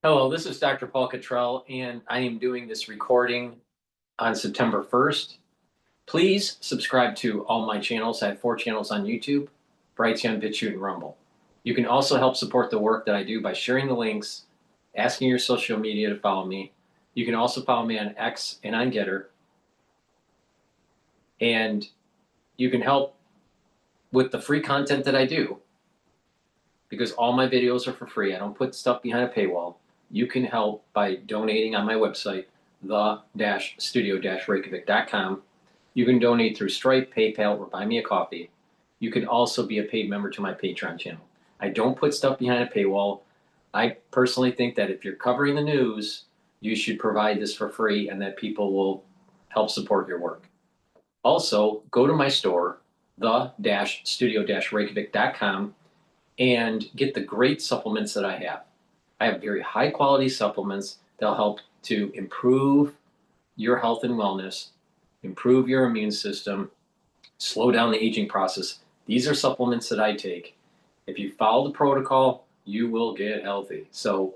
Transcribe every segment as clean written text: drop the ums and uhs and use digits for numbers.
Hello, this is Dr. Paul Cottrell, and I am doing this recording on September 1st. Please subscribe to all my channels. I have 4 channels on YouTube, Brighteon, Bitchute, and Rumble. You can also help support the work that I do by sharing the links, asking your social media to follow me. You can also follow me on X and on GETTR. And you can help with the free content that I do, because all my videos are for free. I don't put stuff behind a paywall. You can help by donating on my website, the-studio-reykjavik.com. You can donate through Stripe, PayPal, or buy me a coffee. You can also be a paid member to my Patreon channel. I don't put stuff behind a paywall. I personally think that if you're covering the news, you should provide this for free and that people will help support your work. Also, go to my store, the-studio-reykjavik.com, and get the great supplements that I have. I have very high quality supplements that'll help to improve your health and wellness, improve your immune system, slow down the aging process. These are supplements that I take. If you follow the protocol, you will get healthy. So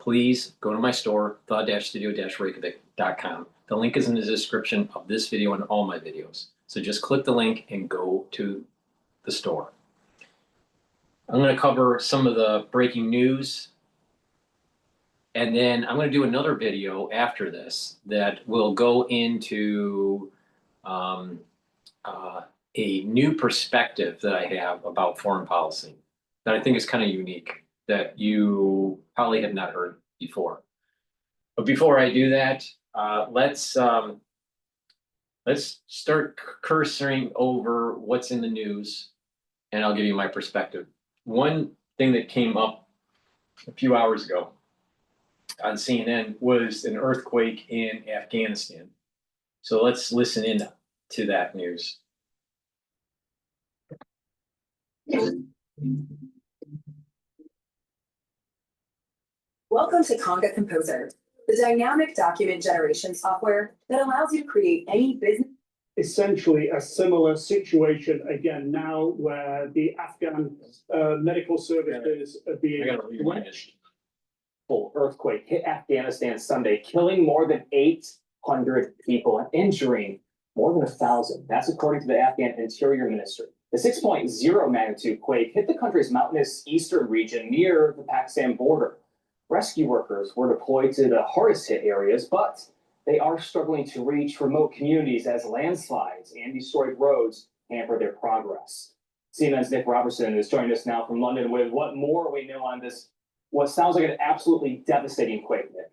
please go to my store, the-studio-reykjavik.com. The link is in the description of this video and all my videos. So just click the link and go to the store. I'm going to cover some of the breaking news, and then I'm going to do another video after this that will go into a new perspective that I have about foreign policy that I think is kind of unique, that you probably have not heard before. But before I do that, let's start cursoring over what's in the news, and I'll give you my perspective. One thing that came up a few hours ago on CNN was an earthquake in Afghanistan. So let's listen in to that news. Welcome to Conga Composer, the dynamic document generation software that allows you to create any business. Essentially a similar situation again now, where the Afghan medical services are being rewind. Full earthquake hit Afghanistan Sunday, killing more than 800 people and injuring more than 1,000. That's according to the Afghan Interior Ministry. The 6.0 magnitude quake hit the country's mountainous eastern region near the Pakistan border. Rescue workers were deployed to the hardest hit areas, but they are struggling to reach remote communities as landslides and destroyed roads hamper their progress. CNN's Nick Robertson is joining us now from London with what more we know on this, what sounds like an absolutely devastating quake, Nick.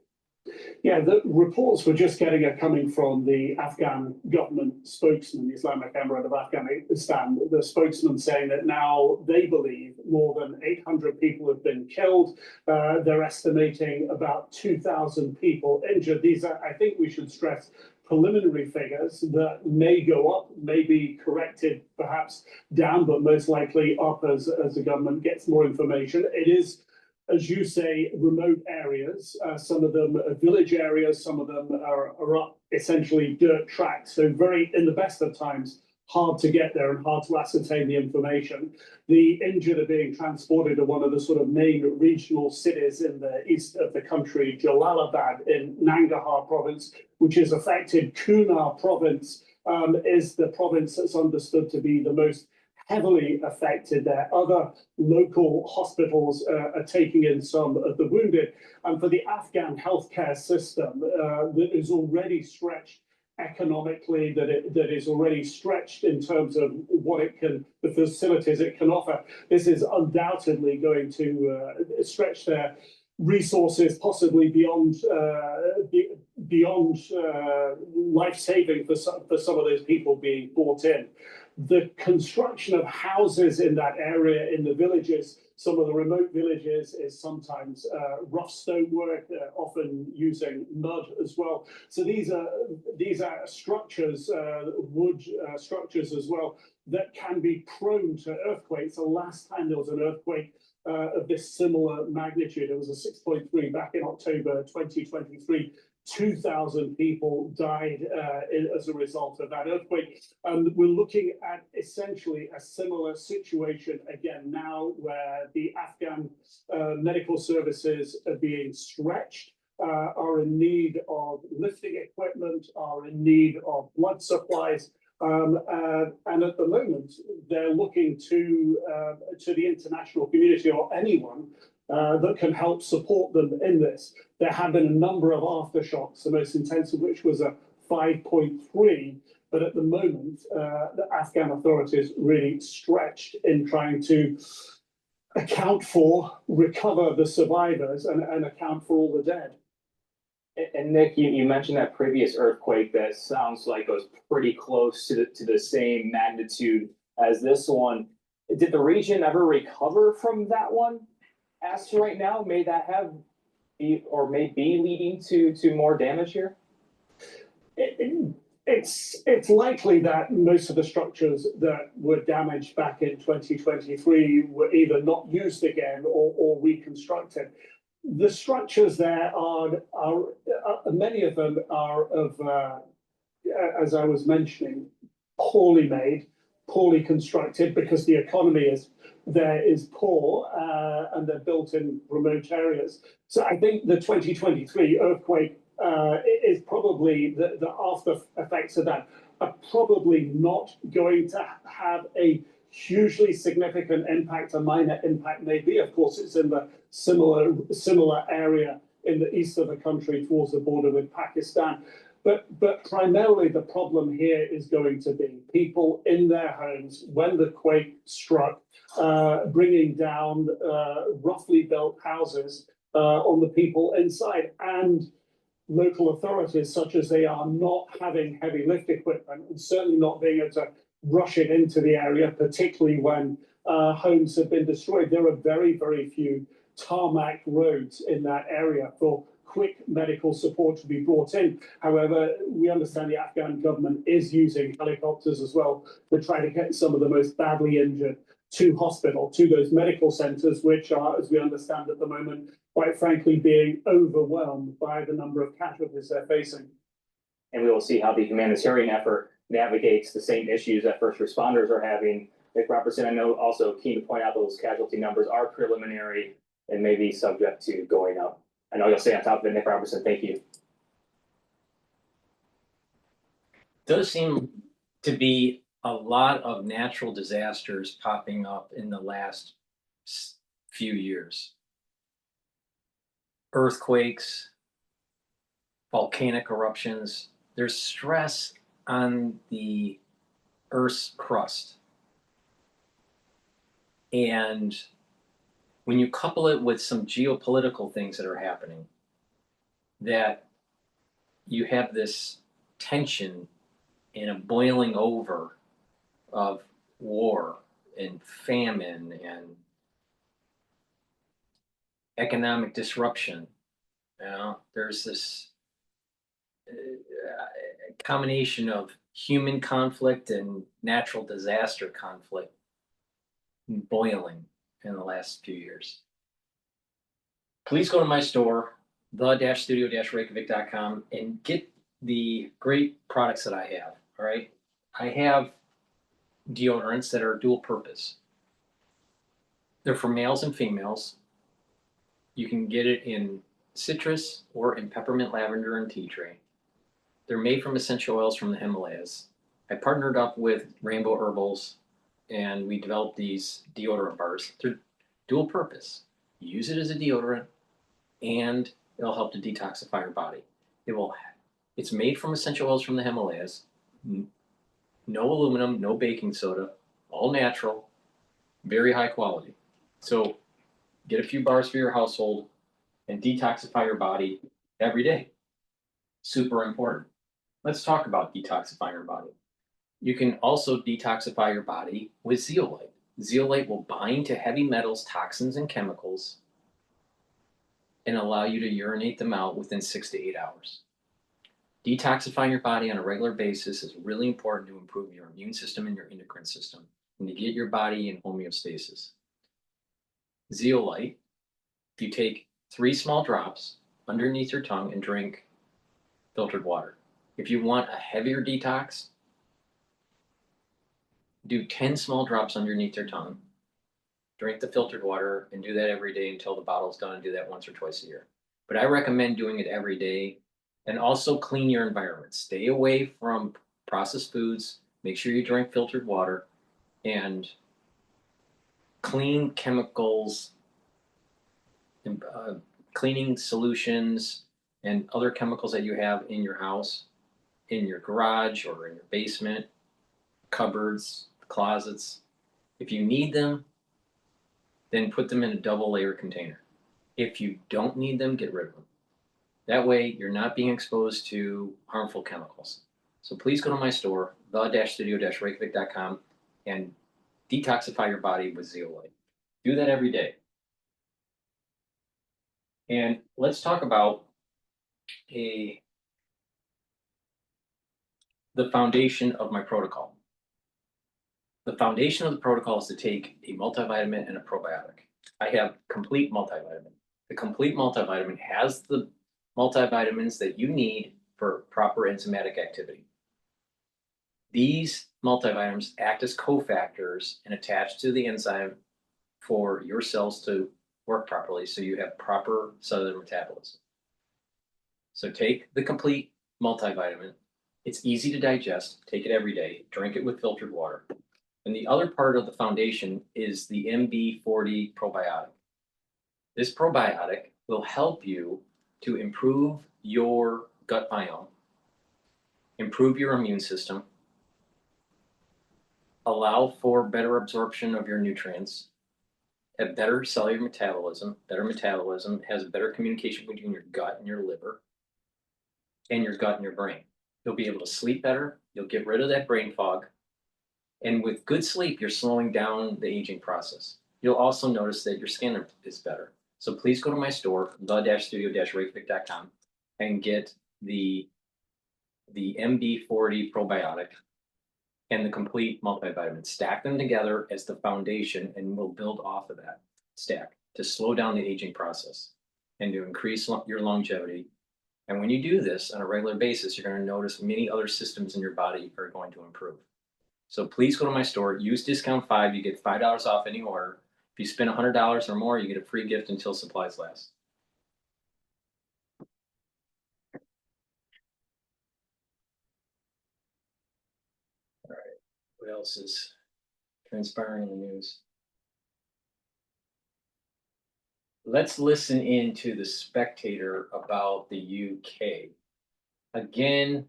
Yeah, the reports we're just getting are coming from the Afghan government spokesman, the Islamic Emirate of Afghanistan, the spokesman saying that now they believe more than 800 people have been killed. They're estimating about 2,000 people injured. These are, I think we should stress, preliminary figures that may go up, may be corrected perhaps down, but most likely up as the government gets more information. It is, as you say, remote areas. Some of them are village areas, some of them are up essentially dirt tracks. So very, in the best of times, hard to get there and hard to ascertain the information. The injured are being transported to one of the sort of main regional cities in the east of the country, Jalalabad in Nangarhar province, which is affected. Kunar province is the province that's understood to be the most heavily affected there. Other local hospitals are taking in some of the wounded. And for the Afghan healthcare system that is already stretched economically, that is already stretched in terms of what it can, the facilities it can offer, this is undoubtedly going to stretch their resources possibly beyond life-saving for some of those people being brought in. The construction of houses in that area, in the villages, some of the remote villages, is sometimes rough stonework, often using mud as well. So these are structures, wood structures as well, that can be prone to earthquakes. The last time there was an earthquake of this similar magnitude, it was a 6.3 back in October 2023. 2,000 people died as a result of that earthquake. And we're looking at essentially a similar situation again now, where the Afghan medical services are being stretched, are in need of lifting equipment, are in need of blood supplies. And at the moment, they're looking to the international community or anyone that can help support them in this. There have been a number of aftershocks, the most intense of which was a 5.3. But at the moment, the Afghan authorities really stretched in trying to account for, recover the survivors and account for all the dead. And Nick, you mentioned that previous earthquake that sounds like it was pretty close to the same magnitude as this one. Did the region ever recover from that one? As to right now, may that have be or may be leading to more damage here? It's likely that most of the structures that were damaged back in 2023 were either not used again or reconstructed. The structures there are many of them are of, as I was mentioning, poorly made, poorly constructed, because the economy is poor and they're built in remote areas. So I think the 2023 earthquake is probably the after effects of that are probably not going to have a hugely significant impact. A minor impact maybe. Of course, it's in the similar area in the east of the country towards the border with Pakistan. But primarily the problem here is going to be people in their homes when the quake struck, bringing down roughly built houses on the people inside, and local authorities, such as they are, not having heavy lift equipment and certainly not being able to rush it into the area, particularly when homes have been destroyed. There are very, very few tarmac roads in that area for quick medical support to be brought in. However, we understand the Afghan government is using helicopters as well to try to get some of the most badly injured to hospital, to those medical centers, which are, as we understand at the moment, quite frankly, being overwhelmed by the number of casualties they're facing. And we will see how the humanitarian effort navigates the same issues that first responders are having. Nick Robertson, I know also keen to point out those casualty numbers are preliminary and may be subject to going up. I know you'll stay on top of it, Nick Robertson. Thank you. Does seem to be a lot of natural disasters popping up in the last few years. Earthquakes, volcanic eruptions. There's stress on the Earth's crust. And when you couple it with some geopolitical things that are happening, that you have this tension and a boiling over of war and famine and economic disruption. You know, there's this combination of human conflict and natural disaster conflict boiling in the last few years. Please go to my store, the-studio-reykjavik.com, and get the great products that I have. All right, I have deodorants that are dual purpose. They're for males and females. You can get it in citrus or in peppermint, lavender, and tea tree. They're made from essential oils from the Himalayas. I partnered up with Rainbow Herbals and we developed these deodorant bars. They're dual purpose. You use it as a deodorant and it'll help to detoxify your body. It's made from essential oils from the Himalayas. No aluminum, no baking soda, all natural, very high quality. So get a few bars for your household and detoxify your body every day. Super important. Let's talk about detoxifying your body. You can also detoxify your body with zeolite. Zeolite will bind to heavy metals, toxins, and chemicals and allow you to urinate them out within 6 to 8 hours. Detoxifying your body on a regular basis is really important to improve your immune system and your endocrine system and to get your body in homeostasis. Zeolite, if you take 3 small drops underneath your tongue and drink filtered water. If you want a heavier detox, do 10 small drops underneath your tongue, drink the filtered water, and do that every day until the bottle's done, and do that once or twice a year. But I recommend doing it every day, and also clean your environment. Stay away from processed foods, make sure you drink filtered water, and clean chemicals, cleaning solutions, and other chemicals that you have in your house, in your garage or in your basement, cupboards, closets. If you need them, then put them in a double layer container. If you don't need them, get rid of them. That way you're not being exposed to harmful chemicals. So please go to my store, the-studio-reykjavik.com, and detoxify your body with zeolite. Do that every day. And let's talk about the foundation of my protocol. The foundation of the protocol is to take a multivitamin and a probiotic. I have complete multivitamin. The complete multivitamin has the multivitamins that you need for proper enzymatic activity. These multivitamins act as cofactors and attach to the enzyme for your cells to work properly, so you have proper cellular metabolism. So take the complete multivitamin. It's easy to digest. Take it every day. Drink it with filtered water. And the other part of the foundation is the MB40 probiotic. This probiotic will help you to improve your gut biome, improve your immune system, allow for better absorption of your nutrients, have better cellular metabolism. Better metabolism has better communication between your gut and your liver, and your gut and your brain. You'll be able to sleep better. You'll get rid of that brain fog. And with good sleep, you're slowing down the aging process. You'll also notice that your skin is better. So please go to my store, the-studio-reykjavik.com, and get the MB40 probiotic and the complete multivitamin. Stack them together as the foundation, and we'll build off of that stack to slow down the aging process and to increase your longevity. And when you do this on a regular basis, you're going to notice many other systems in your body are going to improve. So please go to my store, use discount 5, you get $5 off any order. If you spend $100 or more, you get a free gift until supplies last. All right, what else is transpiring in the news? Let's listen in to the Spectator about the UK. Again,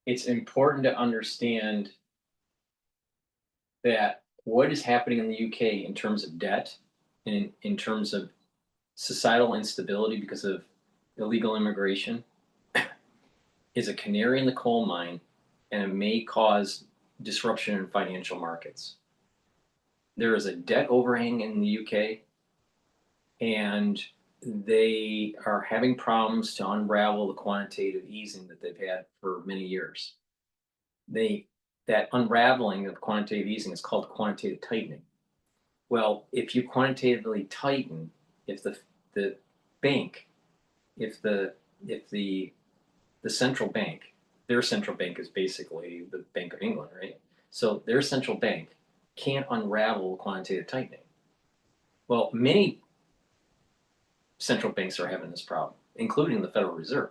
it's important to understand that what is happening in the UK in terms of debt and in terms of societal instability because of illegal immigration is a canary in the coal mine, and it may cause disruption in financial markets. There is a debt overhang in the UK, and they are having problems to unravel the quantitative easing that they've had for many years. That unraveling of quantitative easing is called quantitative tightening. Well, if you quantitatively tighten, if the bank, if the central bank, their central bank is basically the Bank of England, right? So their central bank can't unravel quantitative tightening. Well, many central banks are having this problem, including the Federal Reserve.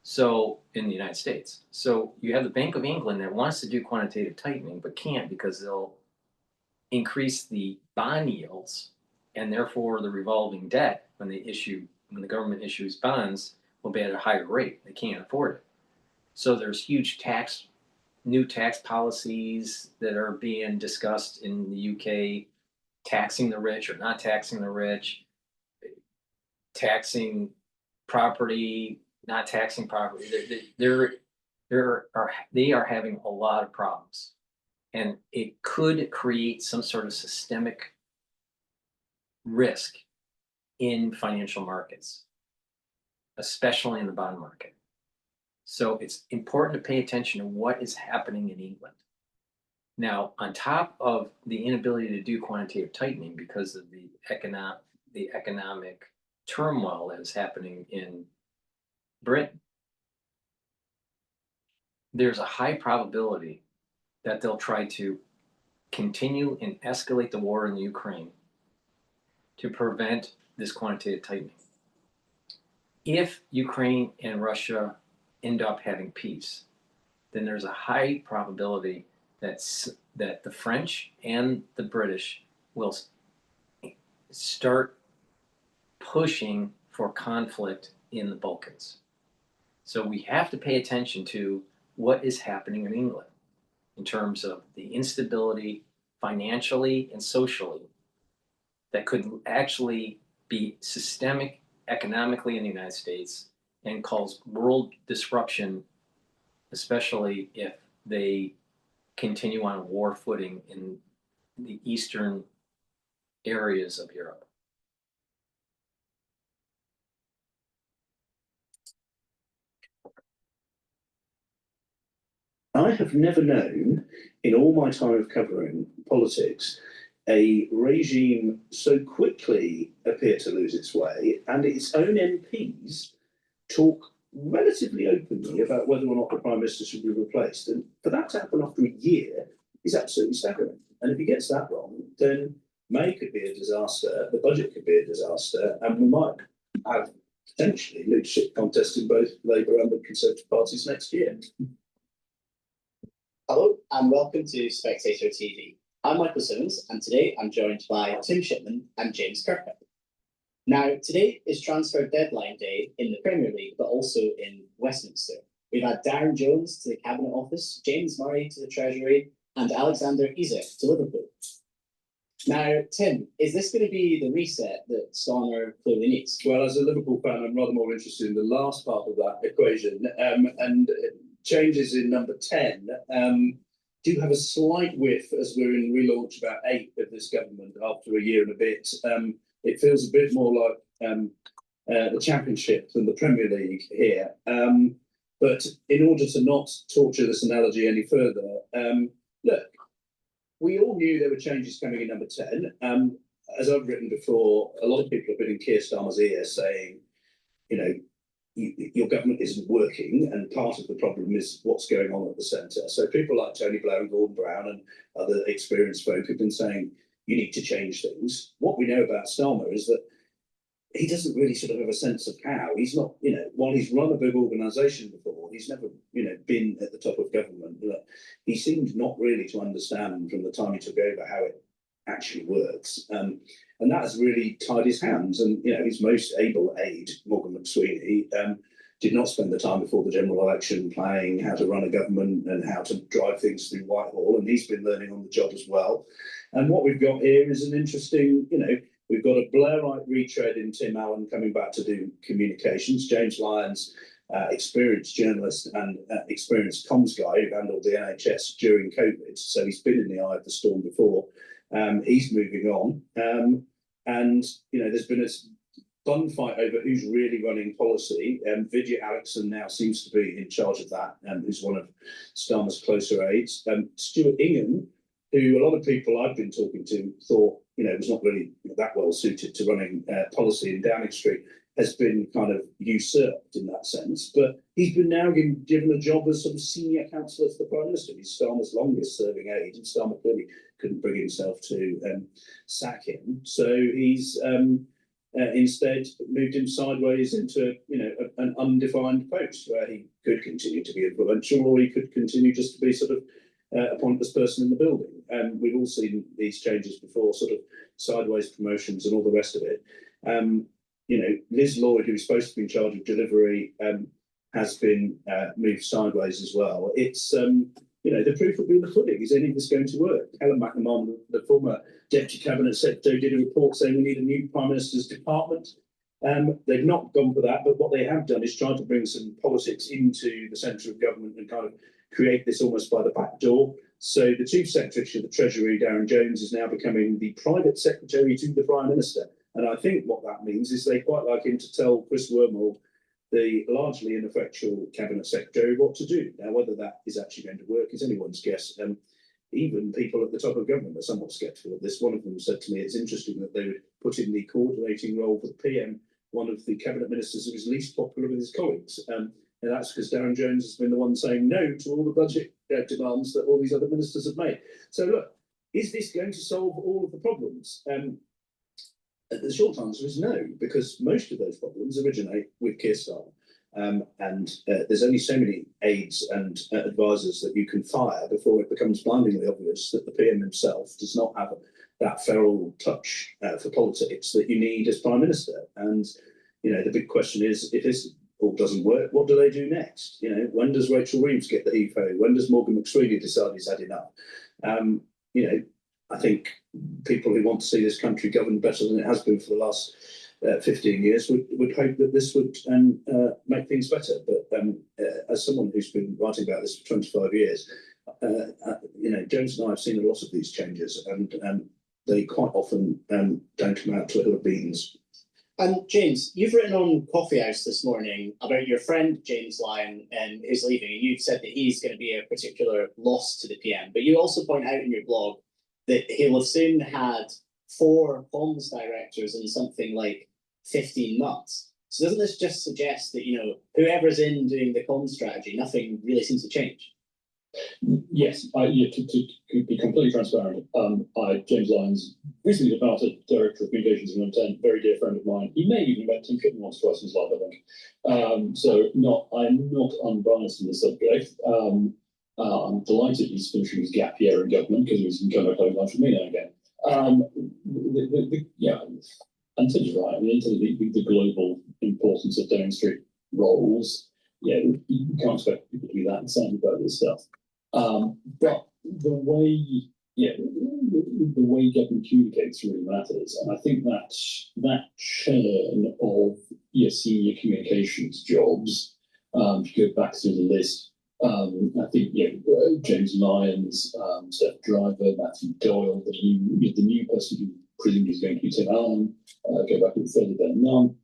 So in the United States. So you have the Bank of England that wants to do quantitative tightening, but can't because they'll increase the bond yields, and therefore the revolving debt when the government issues bonds will be at a higher rate. They can't afford it. So there's huge new tax policies that are being discussed in the UK, taxing the rich or not taxing the rich, taxing property, not taxing property. They are having a lot of problems, and it could create some sort of systemic risk in financial markets, especially in the bond market. So it's important to pay attention to what is happening in England. Now, on top of the inability to do quantitative tightening because of the economic turmoil that is happening in Britain, there's a high probability that they'll try to continue and escalate the war in Ukraine to prevent this quantitative tightening. If Ukraine and Russia end up having peace, then there's a high probability that the French and the British will start pushing for conflict in the Balkans. So we have to pay attention to what is happening in England in terms of the instability financially and socially that could actually be systemic economically in the United States and cause world disruption, especially if they continue on a war footing in the eastern areas of Europe. I have never known, in all my time of covering politics, a regime so quickly appear to lose its way and its own MPs talk relatively openly about whether or not the Prime Minister should be replaced. And for that to happen after a year is absolutely staggering. And if he gets that wrong, then May could be a disaster, the budget could be a disaster, and we might have potentially leadership contest in both Labour and the Conservative parties next year. Hello and welcome to Spectator TV. I'm Michael Simmons and today I'm joined by Tim Shipman and James Kirkup. Now, today is transfer deadline day in the Premier League, but also in Westminster. We've had Darren Jones to the Cabinet Office, James Murray to the Treasury, and Alexander Isak to Liverpool. Now, Tim, is this going to be the reset that Stormer clearly needs? Well, as a Liverpool fan, I'm rather more interested in the last part of that equation. And changes in number 10 do have a slight whiff as we're in relaunch about 8 of this government after a year and a bit. It feels a bit more like the Championship than the Premier League here. But in order to not torture this analogy any further, look, we all knew there were changes coming in number 10. As I've written before, a lot of people have been in Keir Starmer's ear saying, you know, your government isn't working, and part of the problem is what's going on at the centre. So people like Tony Blair and Gordon Brown and other experienced folk have been saying, you need to change things. What we know about Starmer is that he doesn't really sort of have a sense of how. He's not, you know, while he's run a big organisation before, he's never, you know, been at the top of government. He seemed not really to understand from the time he took over how it actually works. And that has really tied his hands. And, you know, his most able aide, Morgan McSweeney, did not spend the time before the general election planning how to run a government and how to drive things through Whitehall. And he's been learning on the job as well. And what we've got here is an interesting, you know, we've got a Blairite retread in Tim Allen coming back to do communications. James Lyons, experienced journalist and experienced comms guy who handled the NHS during COVID. So he's been in the eye of the storm before. He's moving on. And, you know, there's been a fun fight over who's really running policy. Vidya Alexson now seems to be in charge of that, who's one of Starmer's closer aides. Stuart Ingham, who a lot of people I've been talking to thought, you know, was not really that well suited to running policy in Downing Street, has been kind of usurped in that sense. But he's been now given a job as sort of senior counsellor to the Prime Minister. He's Starmer's longest serving aide, and Starmer clearly couldn't bring himself to sack him. So he's instead moved him sideways into, you know, an undefined post where he could continue to be influential, or he could continue just to be sort of a pointless person in the building. We've all seen these changes before, sort of sideways promotions and all the rest of it. You know, Liz Lloyd, who's supposed to be in charge of delivery, has been moved sideways as well. It's, you know, the proof will be in the pudding. Is any of this going to work? Helen McNamara, the former Deputy Cabinet Secretary, did a report saying we need a new Prime Minister's department. They've not gone for that, but what they have done is try to bring some politics into the centre of government and kind of create this almost by the back door. So the Chief Secretary of the Treasury, Darren Jones, is now becoming the private secretary to the Prime Minister. And I think what that means is they quite like him to tell Chris Wormald, the largely ineffectual Cabinet Secretary, what to do. Now, whether that is actually going to work is anyone's guess. Even people at the top of government are somewhat sceptical of this. One of them said to me, it's interesting that they would put in the coordinating role for the PM one of the cabinet ministers who is least popular with his colleagues. And that's because Darren Jones has been the one saying no to all the budget demands that all these other ministers have made. So look, is this going to solve all of the problems? The short answer is no, because most of those problems originate with Keir Starmer. And there's only so many aides and advisors that you can fire before it becomes blindingly obvious that the PM himself does not have that feral touch for politics that you need as Prime Minister. And, you know, the big question is, if this all doesn't work, what do they do next? You know, when does Rachel Reeves get the heave-ho? When does Morgan McSweeney decide he's had enough? You know, I think people who want to see this country governed better than it has been for the last 15 years would hope that this would make things better. But as someone who's been writing about this for 25 years, you know, James and I have seen a lot of these changes, and they quite often don't come out to a hill of beans. And James, you've written on Coffee House this morning about your friend James Lyon who's leaving, and you've said that he's going to be a particular loss to the PM. But you also point out in your blog that he'll have soon had 4 comms directors in something like 15 months. So doesn't this just suggest that, you know, whoever's in doing the comms strategy, nothing really seems to change? Yes, to be completely transparent, James Lyon's recently departed Director of Communications in 10, very dear friend of mine. He may even met Tim Shipman once or twice in his life, I think. So I'm not unbiased in the subject. I'm delighted he's finishing his gap year in government because he's going to play lunch with me now again. Yeah, and Tim's right. I mean, in terms of the global importance of downstream roles, yeah, you can't expect people to be that excited about this stuff. But the way government communicates really matters, and I think that churn of senior communications jobs. If you go back through the list, I think James Lyons, Steph Driver, Matthew Doyle, the new person who presumably is going to be Tim Allen. Go back a bit further than none.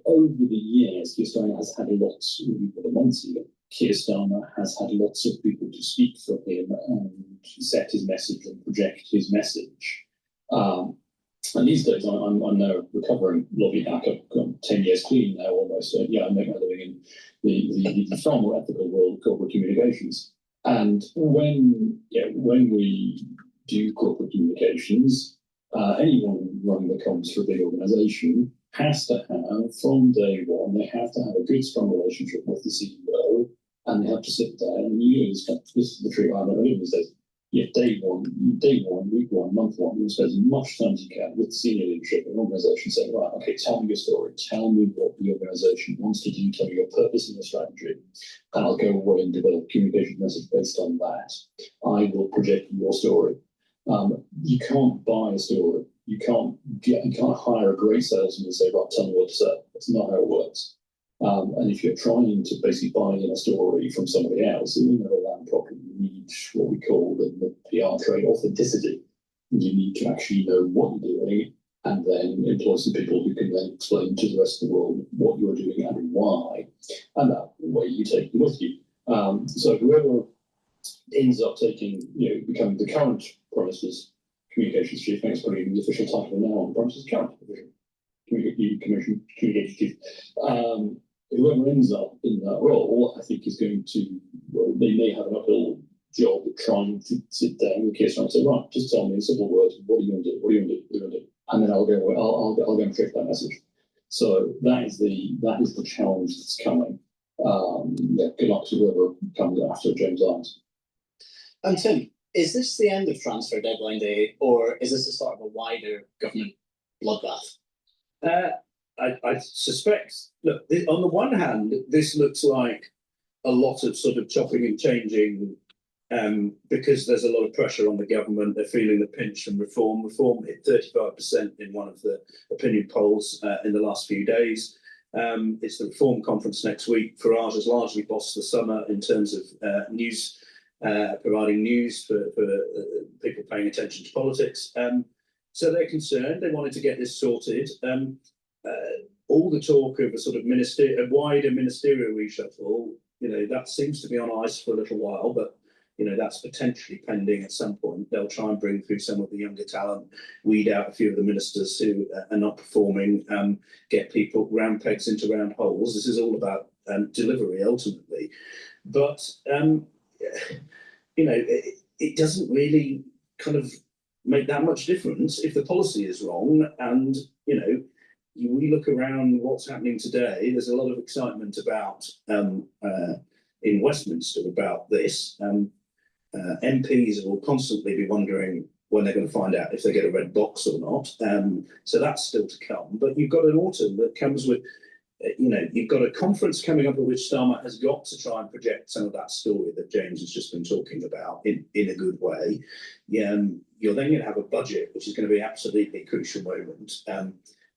Over the years, Keir Starmer has had lots of months ago. Keir Starmer has had lots of people to speak for him and set his message and project his message. And these days, I'm now recovering, lovely back. I've gone 10 years clean now almost. So, I make my living in the far more ethical world of corporate communications. And when we do corporate communications, anyone running the comms for a big organisation has to have, from day one, they have to have a good, strong relationship with the CEO, and they have to sit there and use this is the truth. I don't know these days. Day one, week one, month one, you spend as much time as you can with the senior leadership of an organisation saying, right, okay, tell me your story, tell me what the organisation wants to do, tell me your purpose and your strategy, and I'll go away and develop a communication message based on that. I will project your story. You can't buy a story. You can't hire a great salesman and say, right, tell me what to say. That's not how it works. And if you're trying to basically buy in a story from somebody else, you never land properly. You need what we call the PR trade authenticity. You need to actually know what you're doing and then employ some people who can then explain to the rest of the world what you're doing and why. And that way you take them with you. So whoever ends up becoming the current Prime Minister's communications chief, I think it's probably the official title now on the Prime Minister's current communications chief. Whoever ends up in that role, I think is going to, they may have an uphill job trying to sit down with Keir Starmer and say, right, just tell me in simple words, what are you going to do? What are you going to do? What are you going to do? And then I'll go and project that message. So that is the challenge that's coming. Good luck to whoever comes after James Lyons. And Tim, is this the end of transfer deadline day, or is this the start of a wider government bloodbath? I suspect, look, on the one hand, this looks like a lot of sort of chopping and changing because there's a lot of pressure on the government. They're feeling the pinch from reform. Reform hit 35% in one of the opinion polls in the last few days. It's the reform conference next week. Farage has largely bossed the summer in terms of news, providing news for people paying attention to politics. So they're concerned. They wanted to get this sorted. All the talk of a sort of wider ministerial reshuffle, that seems to be on ice for a little while. But that's potentially pending at some point. They'll try and bring through some of the younger talent, weed out a few of the ministers who are not performing, get people round pegs into round holes. This is all about delivery ultimately. But, it doesn't really kind of make that much difference if the policy is wrong. And, we look around what's happening today, there's a lot of excitement about in Westminster about this. MPs will constantly be wondering when they're going to find out if they get a red box or not. So that's still to come. But you've got an autumn that comes with, you've got a conference coming up at which Starmer has got to try and project some of that story that James has just been talking about in a good way. You're then going to have a budget, which is going to be absolutely crucial moment.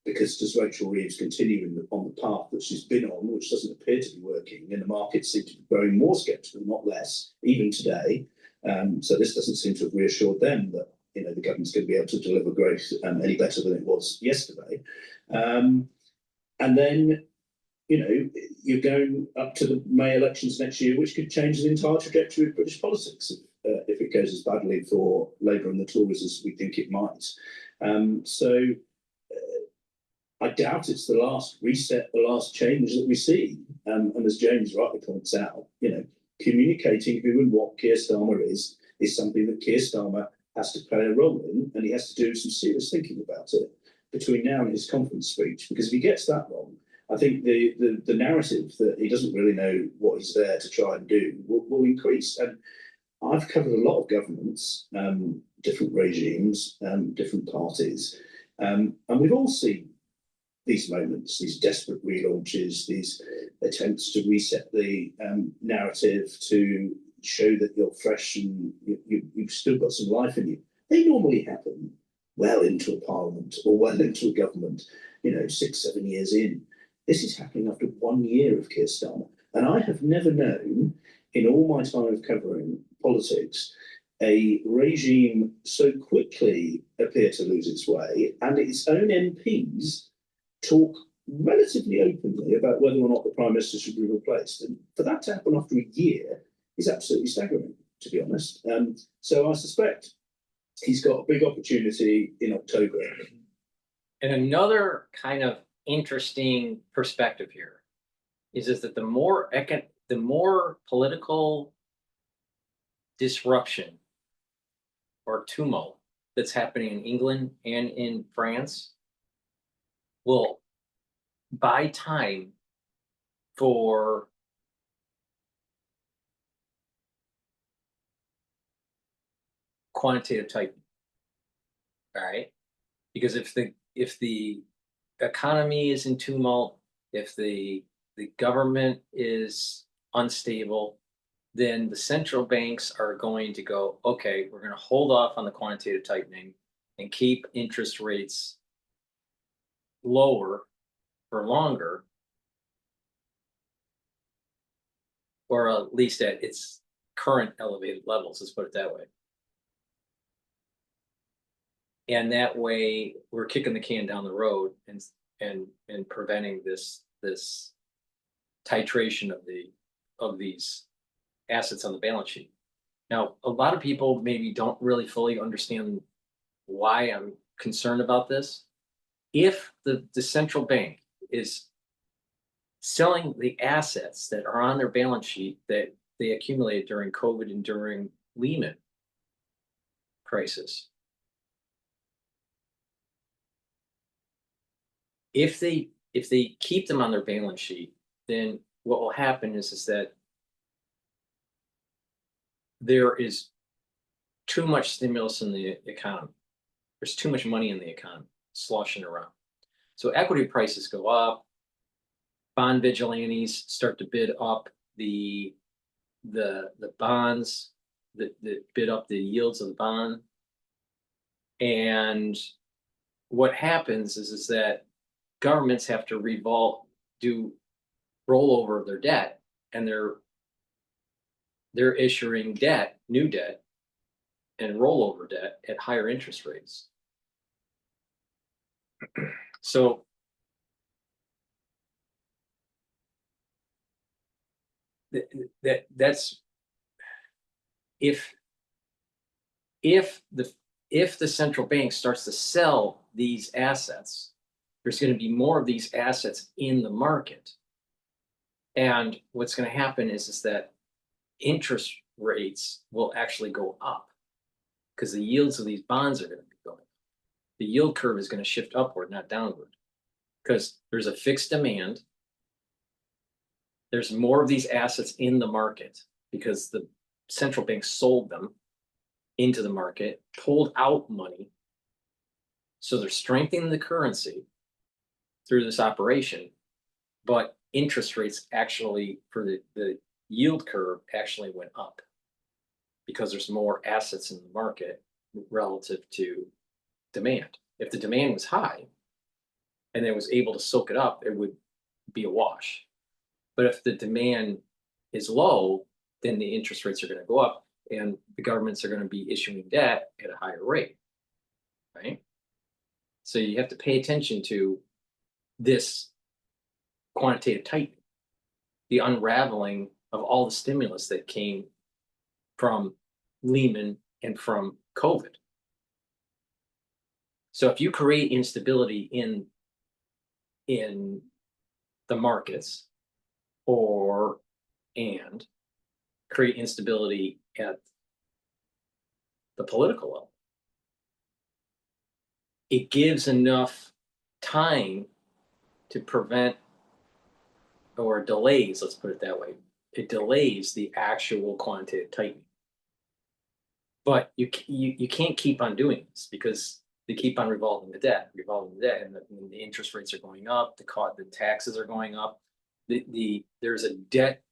Because does Rachel Reeves continue on the path that she's been on, which doesn't appear to be working, and the markets seem to be growing more sceptical, not less, even today. So this doesn't seem to have reassured them that the government's going to be able to deliver growth any better than it was yesterday. And then you're going up to the May elections next year, which could change the entire trajectory of British politics if it goes as badly for Labour and the Tories as we think it might. I doubt it's the last reset, the last change that we see. And as James rightly points out, communicating who and what Keir Starmer is something that Keir Starmer has to play a role in, and he has to do some serious thinking about it between now and his conference speech. Because if he gets that wrong, I think the narrative that he doesn't really know what he's there to try and do will increase. And I've covered a lot of governments, different regimes, different parties, and we've all seen these moments, these desperate relaunches, these attempts to reset the narrative to show that you're fresh and you've still got some life in you. They normally happen well into a parliament or well into a government, 6-7 years in. This is happening after 1 year of Keir Starmer. And I have never known, in all my time of covering politics, a regime so quickly appear to lose its way and its own MPs talk relatively openly about whether or not the Prime Minister should be replaced. And for that to happen after a year is absolutely staggering, to be honest. So I suspect he's got a big opportunity in October. And another kind of interesting perspective here is that the more political disruption or tumult that's happening in England and in France will buy time for quantitative tightening. All right, because if the economy is in tumult, if the government is unstable, then the central banks are going to go, okay, we're going to hold off on the quantitative tightening and keep interest rates lower for longer, or at least at its current elevated levels, let's put it that way. And that way we're kicking the can down the road and preventing this titration of these assets on the balance sheet. Now, a lot of people maybe don't really fully understand why I'm concerned about this. If the central bank is selling the assets that are on their balance sheet that they accumulated during COVID and during Lehman crisis, if they keep them on their balance sheet, then what will happen is that there is too much stimulus in the economy. There's too much money in the economy sloshing around. So equity prices go up, bond vigilantes start to bid up the bonds, that bid up the yields of the bond. And what happens is that governments have to do rollover of their debt, and they're issuing debt, new debt, and rollover debt at higher interest rates. So that's if the central bank starts to sell these assets, there's going to be more of these assets in the market. And what's going to happen is that interest rates will actually go up because the yields of these bonds are going to be going up. The yield curve is going to shift upward, not downward, because there's a fixed demand. There's more of these assets in the market because the central bank sold them into the market, pulled out money. So they're strengthening the currency through this operation, but interest rates actually for the yield curve actually went up because there's more assets in the market relative to demand. If the demand was high and it was able to soak it up, it would be a wash. But if the demand is low, then the interest rates are going to go up and the governments are going to be issuing debt at a higher rate, right? So you have to pay attention to this quantitative tightening, the unraveling of all the stimulus that came from Lehman and from COVID. So if you create instability in the markets and create instability at the political level, it gives enough time to prevent or delays, let's put it that way. It delays the actual quantitative tightening. But you can't keep on doing this because they keep on revolving the debt, and the interest rates are going up, the taxes are going up. There's a debt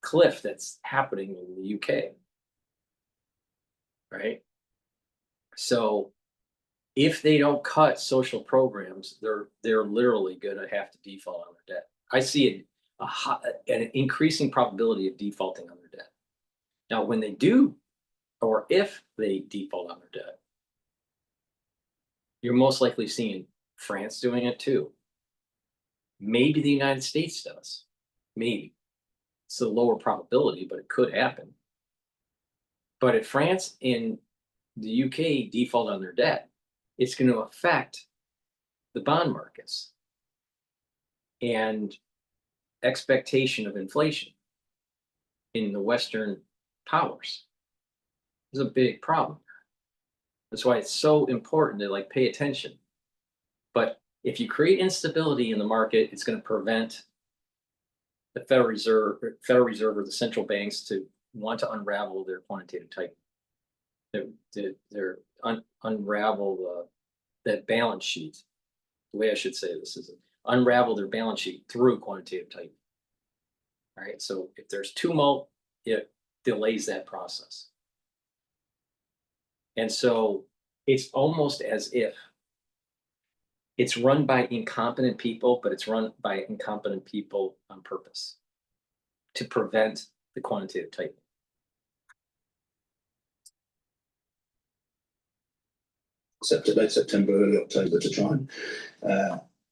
cliff that's happening in the UK, right? So if they don't cut social programs, they're literally going to have to default on their debt. I see an increasing probability of defaulting on their debt. Now, when they do, or if they default on their debt, you're most likely seeing France doing it too. Maybe the United States does. Maybe. It's a lower probability, but it could happen. But if France and the UK default on their debt, it's going to affect the bond markets and expectation of inflation in the Western powers. This is a big problem. That's why it's so important to pay attention. But if you create instability in the market, it's going to prevent the Federal Reserve or the central banks to want to unravel their quantitative tightening. Unravel that balance sheet. The way I should say this is unravel their balance sheet through quantitative tightening. All right. So if there's tumult, it delays that process. And so it's almost as if it's run by incompetent people, but it's run by incompetent people on purpose to prevent the quantitative tightening. Late September, early October to try and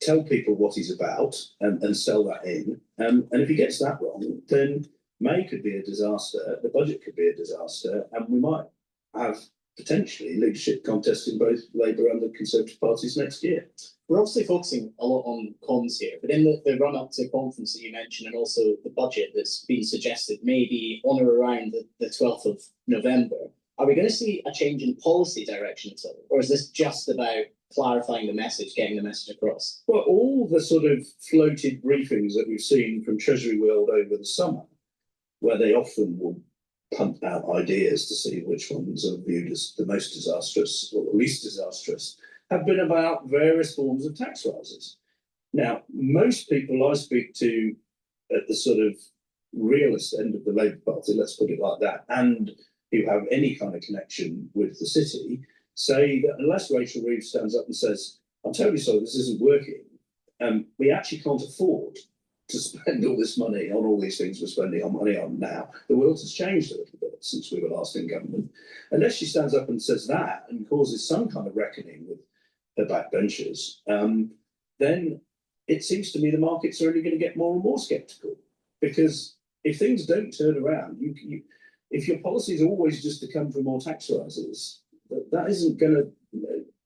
tell people what he's about and sell that in. And if he gets that wrong, then May could be a disaster, the budget could be a disaster, and we might have potentially leadership contest in both Labour and the Conservative parties next year. We're obviously focusing a lot on cons here, but in the run up to conference that you mentioned, and also the budget that's been suggested maybe on or around the 12th of November, are we going to see a change in policy direction at all? Or is this just about clarifying the message, getting the message across? Well, all the sort of floated briefings that we've seen from Treasury World over the summer, where they often will pump out ideas to see which ones are viewed as the most disastrous or the least disastrous, have been about various forms of tax rises. Now, most people I speak to at the sort of realist end of the Labour Party, let's put it like that, and who have any kind of connection with the city, say that unless Rachel Reeves stands up and says, I'm totally sorry, this isn't working, we actually can't afford to spend all this money on all these things we're spending our money on now. The world has changed a little bit since we were last in government. Unless she stands up and says that and causes some kind of reckoning with her backbenchers, then it seems to me the markets are only going to get more and more sceptical. Because if things don't turn around, if your policy is always just to come for more tax rises, that isn't going to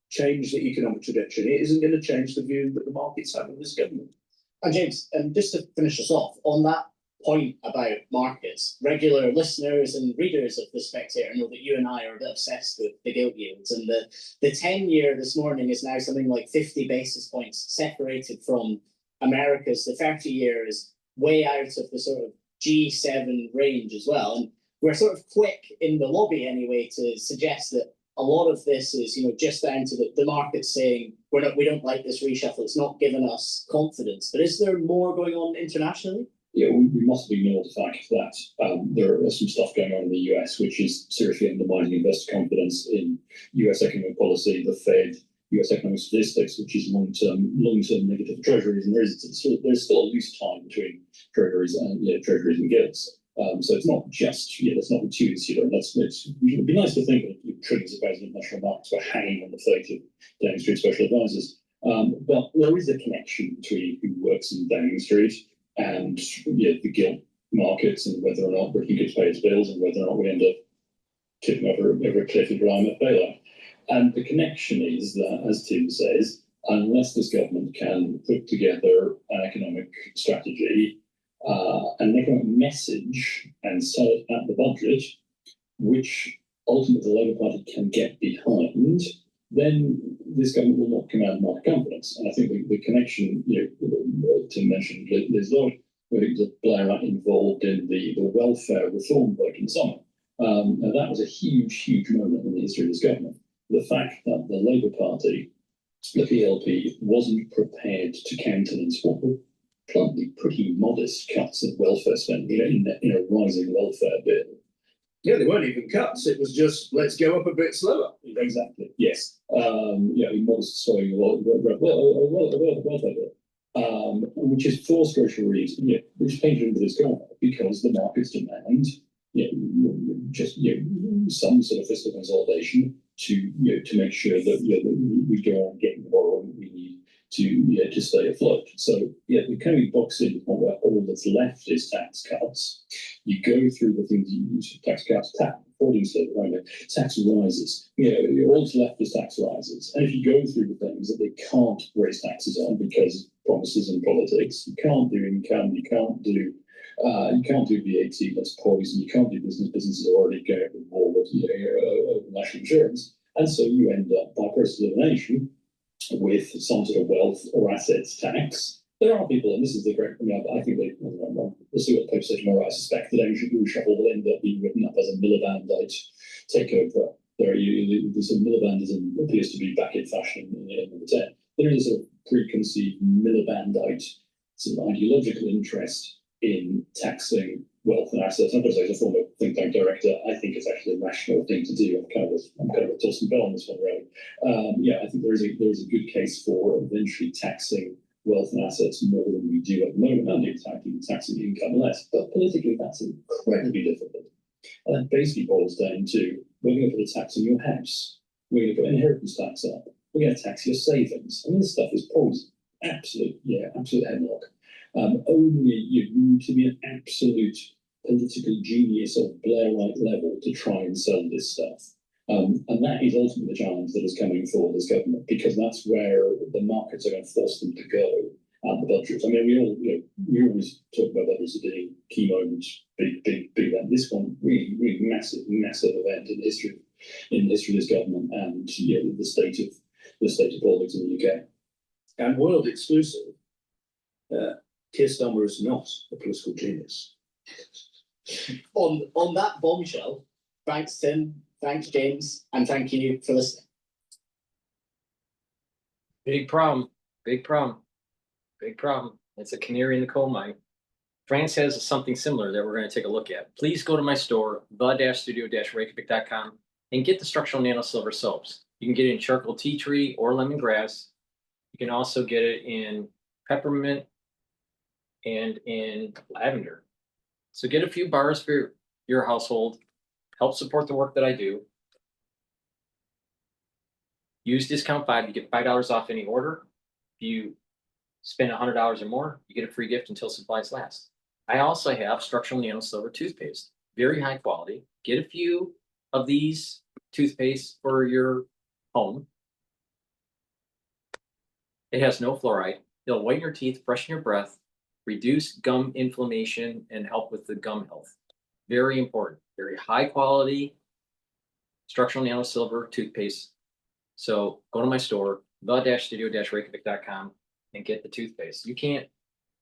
change the economic trajectory. It isn't going to change the view that the markets have of this government. And James, just to finish us off on that point about markets, regular listeners and readers of The Spectator know that you and I are a bit obsessed with the gilt yields, and the 10-year this morning is now something like 50 basis points separated from America's. The 30-year is way out of the sort of G7 range as well. And we're sort of quick in the lobby anyway to suggest that a lot of this is, just down to the market saying we don't like this reshuffle. It's not given us confidence. But is there more going on internationally? Yeah, we mustn't ignore the fact that there is some stuff going on in the US, which is seriously undermining investor confidence in US economic policy, the Fed, US economic statistics, which is long-term negative treasuries, and there's still a loose tie between treasuries and gilts. So it's not just that's not gratuitous here. It would be nice to think that trillions of pounds of national markets were hanging on the fate of Downing Street special advisors. But there is a connection between who works in Downing Street and the gilt markets, and whether or not Britain gets paid its bills, and whether or not we end up tipping over a cliff of IMF bailout. And the connection is that, as Tim says, unless this government can put together an economic strategy, an economic message, and sell it at the budget, which ultimately the Labour Party can get behind, then this government will not command market confidence. And I think the connection, Tim mentioned Liz Lloyd, where it was Blair involved in the welfare reform vote in summer. Now that was a huge moment in the history of this government. The fact that the Labour Party, the PLP, wasn't prepared to countenance what were probably pretty modest cuts in welfare spending in a rising welfare bill. Yeah, they weren't even cuts. It was just, let's go up a bit slower. Exactly. Yes. Modest slowing welfare bill, which is for structural reasons, which painted into this corner because the markets demand, some sort of fiscal consolidation to make sure that we go on getting the borrowing we need to stay afloat. So we kind of box in where all that's left is tax cuts. You go through the things you use for tax cuts, tax rises. All that's left is tax rises. And if you go through the things that they can't raise taxes on because promises and politics, you can't do income, you can't do VAT, that's poison, you can't do businesses are already going with war with national insurance. And so you end up, by process of elimination, with some sort of wealth or assets tax. There are people, and this is the great, I think we'll see what the Pope said tomorrow. I suspect that Irish reshuffle will end up being written up as a Milibandite takeover. This Milibandism appears to be back in fashion in number 10. There is a sort of preconceived Milibandite sort of ideological interest in taxing wealth and assets. I'm going to say, as a former think tank director, I think it's actually a rational thing to do. I'm kind of a toss and bell on this one, really. I think there is a good case for eventually taxing wealth and assets more than we do at the moment, and taxing income less. But politically, that's incredibly difficult. And that basically boils down to, we're going to put a tax on your house. We're going to put inheritance tax up. We're going to tax your savings. I mean, this stuff is poison. Absolute hemlock. Only you need to be an absolute political genius of Blairite level to try and sell this stuff. And that is ultimately the challenge that is coming for this government, because that's where the markets are going to force them to go at the budget. I mean, we always talk about budgets as being key moments, big event. This one, really massive event in the history of this government, and the state of politics in the UK. And world exclusive, Keir Starmer is not a political genius. On that bombshell, thanks Tim, thanks James, and thank you for listening. Big problem. It's a canary in the coal mine. France has something similar that we're going to take a look at. Please go to my store, the-studio-reykjavik.com, and get the structural nano silver soaps. You can get it in charcoal tea tree or lemongrass. You can also get it in peppermint and in lavender. So get a few bars for your household. Help support the work that I do. Use discount 5, you get $5 off any order. If you spend $100 or more, you get a free gift until supplies last. I also have structural nano silver toothpaste, very high quality. get a few of these toothpaste for your home. It has no fluoride. It'll whiten your teeth, freshen your breath, reduce gum inflammation, and help with the gum health. Very important. Very high quality structural nano silver toothpaste. So go to my store, the-studio-reykjavik.com, and get the toothpaste. You can't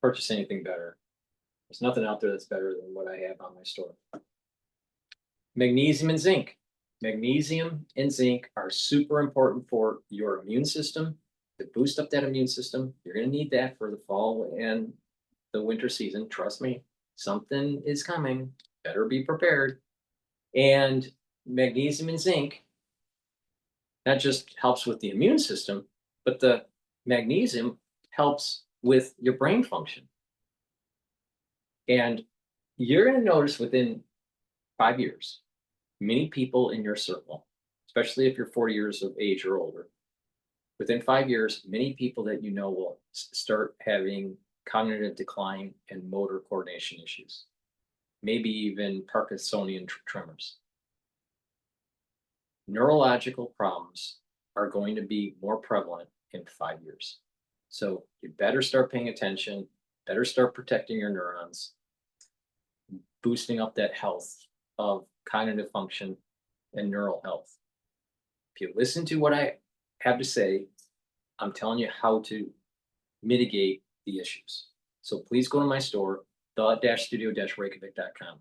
purchase anything better. There's nothing out there that's better than what I have on my store. Magnesium and zinc. Magnesium and zinc are super important for your immune system, to boost up that immune system. You're going to need that for the fall and the winter season. Trust me, something is coming. Better be prepared. And magnesium and zinc, that just helps with the immune system, but the magnesium helps with your brain function. And you're going to notice within 5 years, many people in your circle, especially if you're 40 years of age or older, within 5 years, many people that you know will start having cognitive decline and motor coordination issues, maybe even Parkinsonian tremors. Neurological problems are going to be more prevalent in 5 years. So you better start paying attention, better start protecting your neurons, boosting up that health of cognitive function and neural health. If you listen to what I have to say, I'm telling you how to mitigate the issues. So please go to my store, the-studio-reykjavik.com.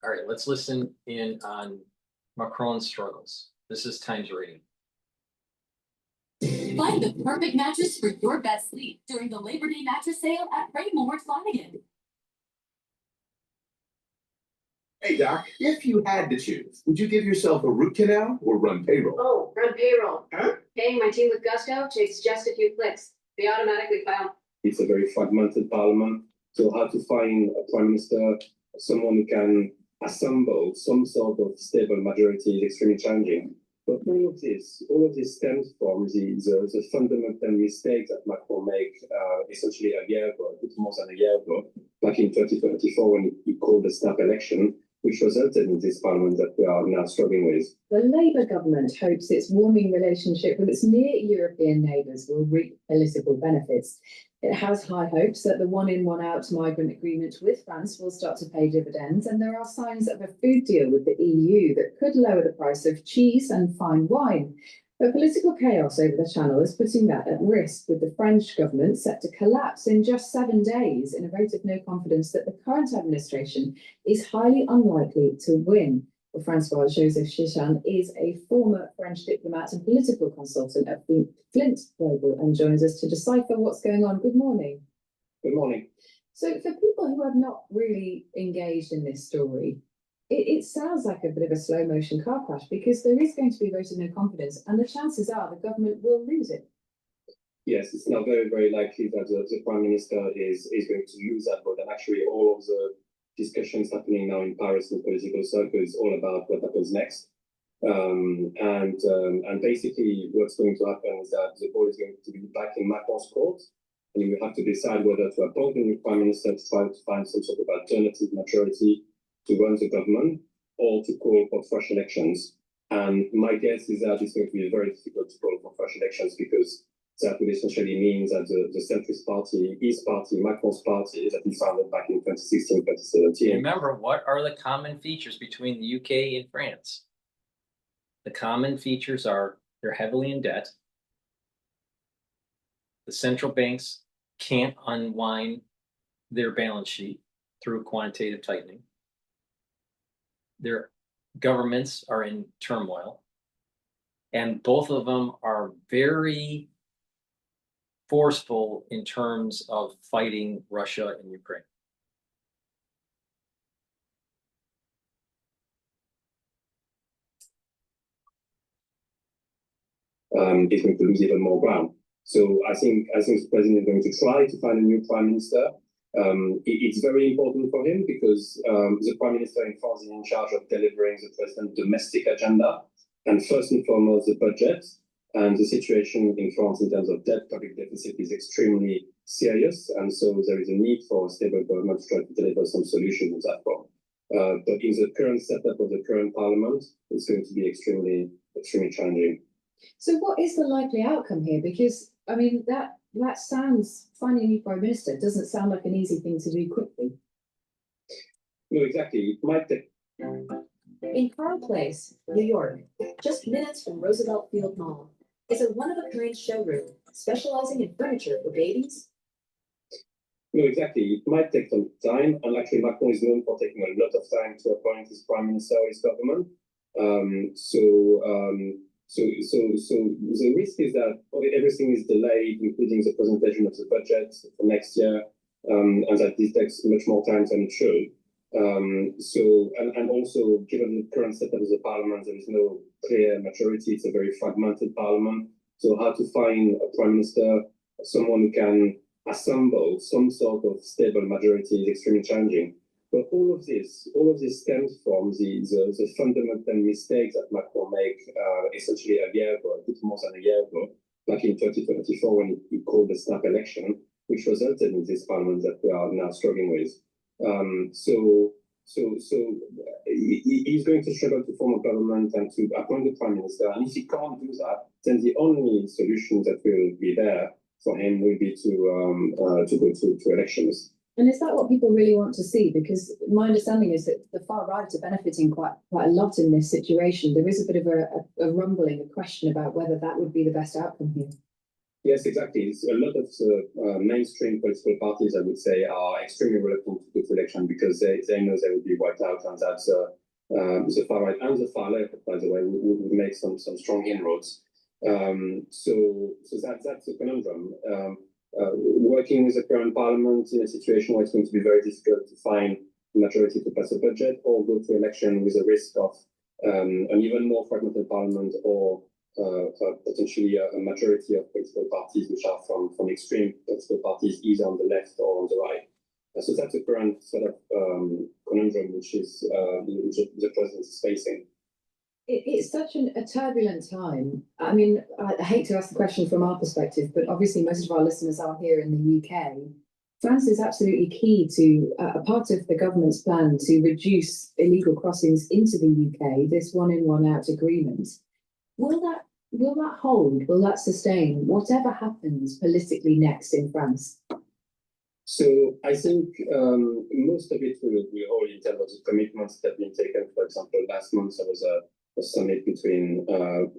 All right, let's listen in on Macron's struggles. This is Times Rating. Find the perfect mattress for your best sleep during the Labor Day mattress sale at Raymore Flanagan. Hey, Doc, if you had to choose, would you give yourself a root canal or run payroll? Oh, run payroll. Huh? Paying my team with gusto takes just a few clicks. They automatically file. It's a very fragmented parliament, so how to find a prime minister, someone who can assemble some sort of stable majority is extremely challenging. But all of this stems from the fundamental mistake that Macron made essentially a year ago, a bit more than a year ago, back in 2024 when he called the snap election, which resulted in this parliament that we are now struggling with. The Labour government hopes its warming relationship with its near European neighbours will reap political benefits. It has high hopes that the one-in, one-out migrant agreement with France will start to pay dividends, and there are signs of a food deal with the EU that could lower the price of cheese and fine wine. But political chaos over the Channel is putting that at risk, with the French government set to collapse in just 7 days in a vote of no confidence that the current administration is highly unlikely to win. Well, Francois Joseph Chichan is a former French diplomat and political consultant at Flint Global and joins us to decipher what's going on. Good morning. Good morning. So for people who have not really engaged in this story, it sounds like a bit of a slow motion car crash, because there is going to be a vote of no confidence and the chances are the government will lose it. Yes, it's now very, very likely that the Prime Minister is going to lose that vote. And actually all of the discussions happening now in Paris in political circles all about what happens next. And basically what's going to happen is that the ball is going to be back in Macron's court, and you will have to decide whether to appoint a new Prime Minister to try to find some sort of alternative majority to run the government, or to call for fresh elections. And my guess is that it's going to be very difficult to call for fresh elections, because that would essentially mean that the centrist party, his party, Macron's party, that he founded back in 2016, 2017. Remember, what are the common features between the UK and France? The common features are they're heavily in debt. The central banks can't unwind their balance sheet through quantitative tightening. Their governments are in turmoil, and both of them are very forceful in terms of fighting Russia and Ukraine. Is going to lose even more ground. So I think the president is going to try to find a new prime minister. It's very important for him because the prime minister in France is in charge of delivering the president's domestic agenda, and first and foremost the budget. And the situation in France in terms of debt, public deficit, is extremely serious, and so there is a need for a stable government to try to deliver some solutions on that front. But in the current setup of the current parliament, it's going to be extremely challenging. So what is the likely outcome here? Because, I mean, that sounds, finding a new prime minister doesn't sound like an easy thing to do quickly. No, exactly. It might take. In Carl Place, New York, just minutes from Roosevelt Field Mall, is a one-of-a-kind showroom specializing in furniture for babies. No, exactly. It might take some time, and actually Macron is known for taking a lot of time to appoint his prime minister or his government. So the risk is that everything is delayed, including the presentation of the budget for next year, and that this takes much more time than it should. And also, given the current setup of the parliament, there is no clear majority. It's a very fragmented parliament. So how to find a prime minister, someone who can assemble some sort of stable majority is extremely challenging. But all of this stems from the fundamental mistakes that Macron made essentially a year ago, a bit more than a year ago, back in 2024 when he called the snap election, which resulted in this parliament that we are now struggling with. So he's going to struggle to form a government and to appoint the prime minister. And if he can't do that, then the only solution that will be there for him will be to go to elections. And is that what people really want to see? Because my understanding is that the far right are benefiting quite a lot in this situation. There is a bit of a rumbling, a question about whether that would be the best outcome here. Yes, exactly. It's a lot of the mainstream political parties, I would say, are extremely reluctant to go to election because they know they will be wiped out, and that's the far right and the far left, by the way, would make some strong inroads. So that's a conundrum. Working with the current parliament in a situation where it's going to be very difficult to find a majority to pass a budget, or go to election with a risk of an even more fragmented parliament, or potentially a majority of political parties which are from extreme political parties, either on the left or on the right. So that's the current sort of conundrum which the president is facing. It's such a turbulent time. I mean, I hate to ask the question from our perspective, but obviously most of our listeners are here in the UK. France is absolutely key to a part of the government's plan to reduce illegal crossings into the UK, this one-in, one-out agreement. Will that hold? Will that sustain whatever happens politically next in France? So I think most of it will hold in terms of the commitments that have been taken. For example, last month there was a summit between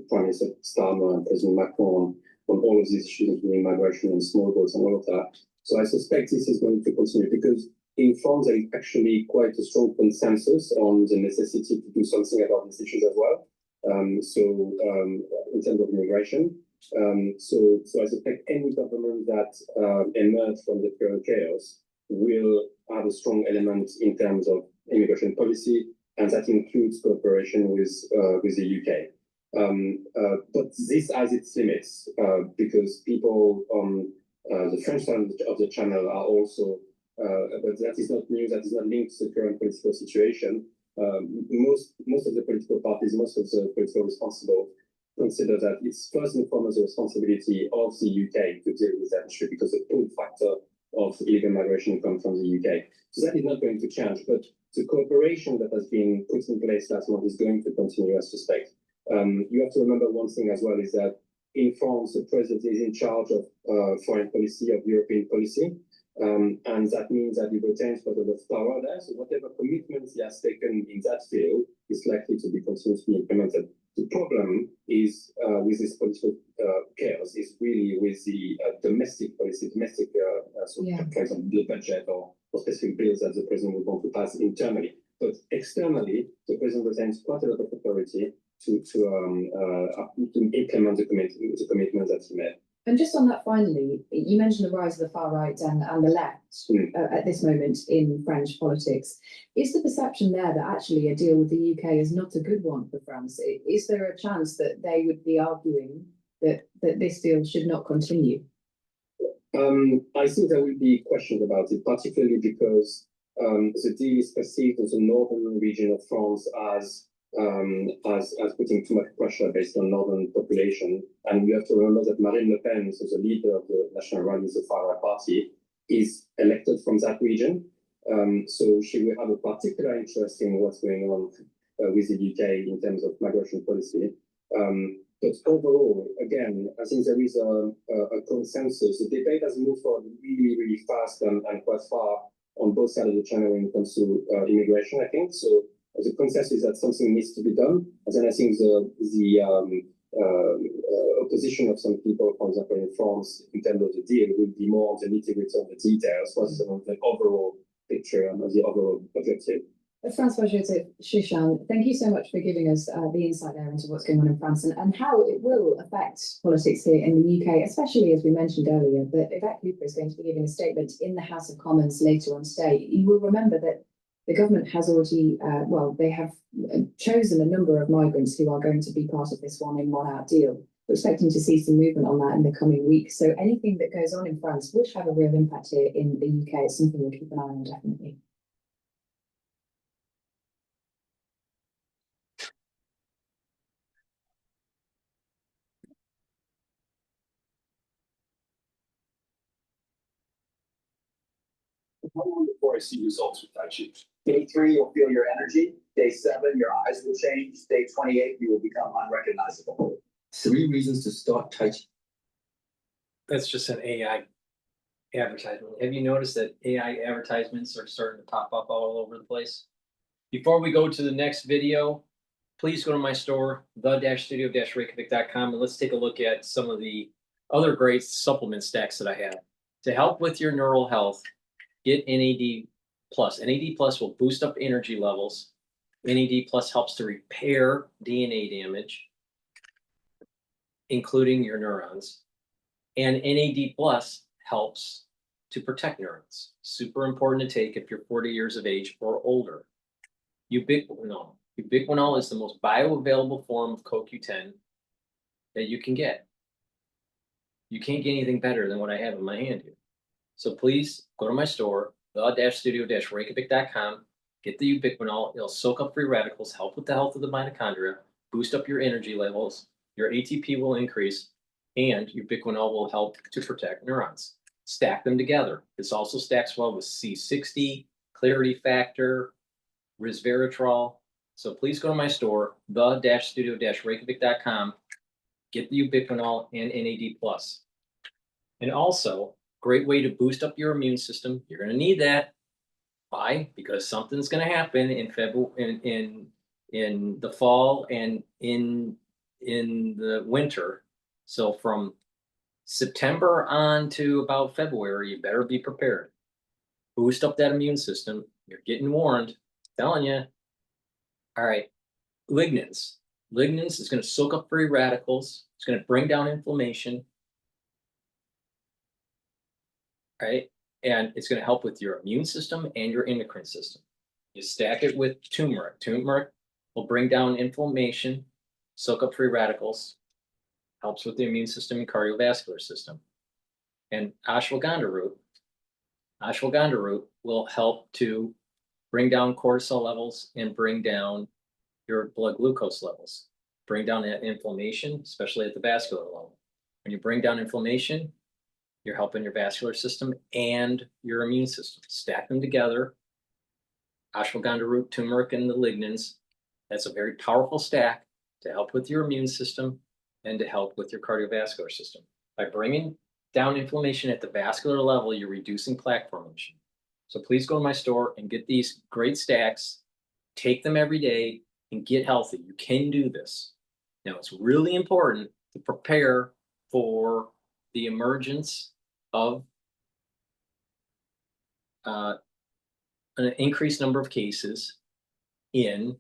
Prime Minister Starmer and President Macron on all of these issues, including migration and small boats and all of that. So I suspect this is going to continue because in France there is actually quite a strong consensus on the necessity to do something about these issues as well. In terms of immigration, so I suspect any government that emerges from the current chaos will have a strong element in terms of immigration policy, and that includes cooperation with the UK. But this has its limits because people on the French side of the channel are also, but that is not new, that is not linked to the current political situation. Most of the political parties, most of the political responsible consider that it's first and foremost the responsibility of the UK to deal with that issue because the pull factor of illegal migration comes from the UK. So that is not going to change, but the cooperation that has been put in place last month is going to continue, I suspect. You have to remember one thing as well is that in France, the president is in charge of foreign policy, of European policy. And that means that he retains quite a lot of power there. So whatever commitments he has taken in that field is likely to be continuously implemented. The problem is with this political chaos is really with the domestic policy, for example, the budget or specific bills that the president would want to pass internally. But externally, the president retains quite a lot of authority to implement the commitments that he made. And just on that, finally, you mentioned the rise of the far right and the left at this moment in French politics. Is the perception there that actually a deal with the UK is not a good one for France? Is there a chance that they would be arguing that this deal should not continue? I think there will be questions about it, particularly because the deal is perceived as the northern region of France as putting too much pressure based on northern population. And you have to remember that Marine Le Pen, so the leader of the National Rally, the far right party, is elected from that region. So she will have a particular interest in what's going on with the UK in terms of migration policy. But overall, again, I think there is a consensus. The debate has moved forward really, really fast and quite far on both sides of the channel when it comes to immigration, I think. So the consensus is that something needs to be done. And then I think the opposition of some people, for example, in France, in terms of the deal, will be more on the nitty-gritty of the details, rather than the overall picture and the overall objective. Francois Shushan, thank you so much for giving us the insight there into what's going on in France and how it will affect politics here in the UK, especially as we mentioned earlier, that Yvette Cooper is going to be giving a statement in the House of Commons later on today. You will remember that the government has already, they have chosen a number of migrants who are going to be part of this one-in, one-out deal. We're expecting to see some movement on that in the coming weeks. So anything that goes on in France would have a real impact here in the UK. It's something we'll keep an eye on, definitely. How long before I see results with that sheet? Day 3, you'll feel your energy. Day 7, your eyes will change. Day 28, you will become unrecognizable. 3 reasons to start Tai Chi. That's just an AI advertisement. Have you noticed that AI advertisements are starting to pop up all over the place? Before we go to the next video, please go to my store, the-studio-reykjavik.com, and let's take a look at some of the other great supplement stacks that I have. To help with your neural health, get NAD+. NAD+ will boost up energy levels. NAD+ helps to repair DNA damage, including your neurons. And NAD+ helps to protect neurons. Super important to take if you're 40 years of age or older. Ubiquinol. Ubiquinol is the most bioavailable form of CoQ10 that you can get. You can't get anything better than what I have in my hand here. So please go to my store, the-studio-reykjavik.com, get the ubiquinol. It'll soak up free radicals, help with the health of the mitochondria, boost up your energy levels, your ATP will increase, and ubiquinol will help to protect neurons. Stack them together. This also stacks well with C60, Clarity Factor, resveratrol. So please go to my store, the-studio-reykjavik.com, get the ubiquinol and NAD+. And also, great way to boost up your immune system. You're going to need that. Why? Because something's going to happen in February, in the fall and in the winter. So from September on to about February, you better be prepared. Boost up that immune system. You're getting warned. I'm telling you. All right. Lignans. Lignans is going to soak up free radicals. It's going to bring down inflammation. Right? And it's going to help with your immune system and your endocrine system. You stack it with turmeric. Turmeric will bring down inflammation, soak up free radicals, helps with the immune system and cardiovascular system. And ashwagandha root will help to bring down cortisol levels and bring down your blood glucose levels. Bring down that inflammation, especially at the vascular level. When you bring down inflammation, you're helping your vascular system and your immune system. Stack them together. Ashwagandha root, turmeric, and the lignans. That's a very powerful stack to help with your immune system and to help with your cardiovascular system. By bringing down inflammation at the vascular level, you're reducing plaque formation. So please go to my store and get these great stacks. Take them every day and get healthy. You can do this. Now, it's really important to prepare for the emergence of an increased number of cases in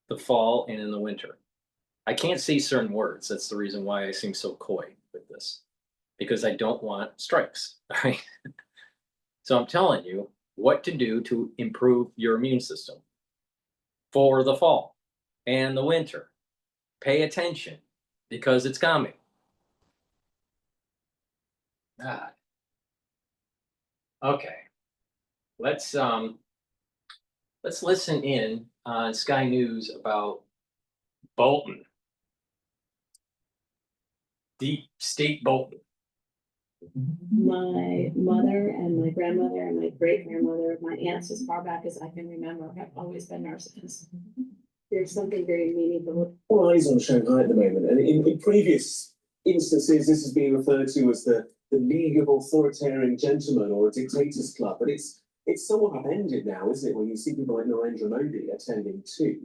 the fall and in the winter. I can't say certain words. That's the reason why I seem so coy with this, because I don't want strikes. Right? So I'm telling you what to do to improve your immune system for the fall and the winter. Pay attention because it's coming. Okay, let's listen in on Sky News about Bolton, deep state Bolton. My mother and my grandmother and my great grandmother, my aunts as far back as I can remember, have always been nurses. There's something very meaningful. All eyes on Shanghai at the moment, and in previous instances, this has been referred to as the League of Authoritarian Gentlemen or a Dictators Club, but it's somewhat upended now, isn't it, when you see people like Narendra Modi attending too?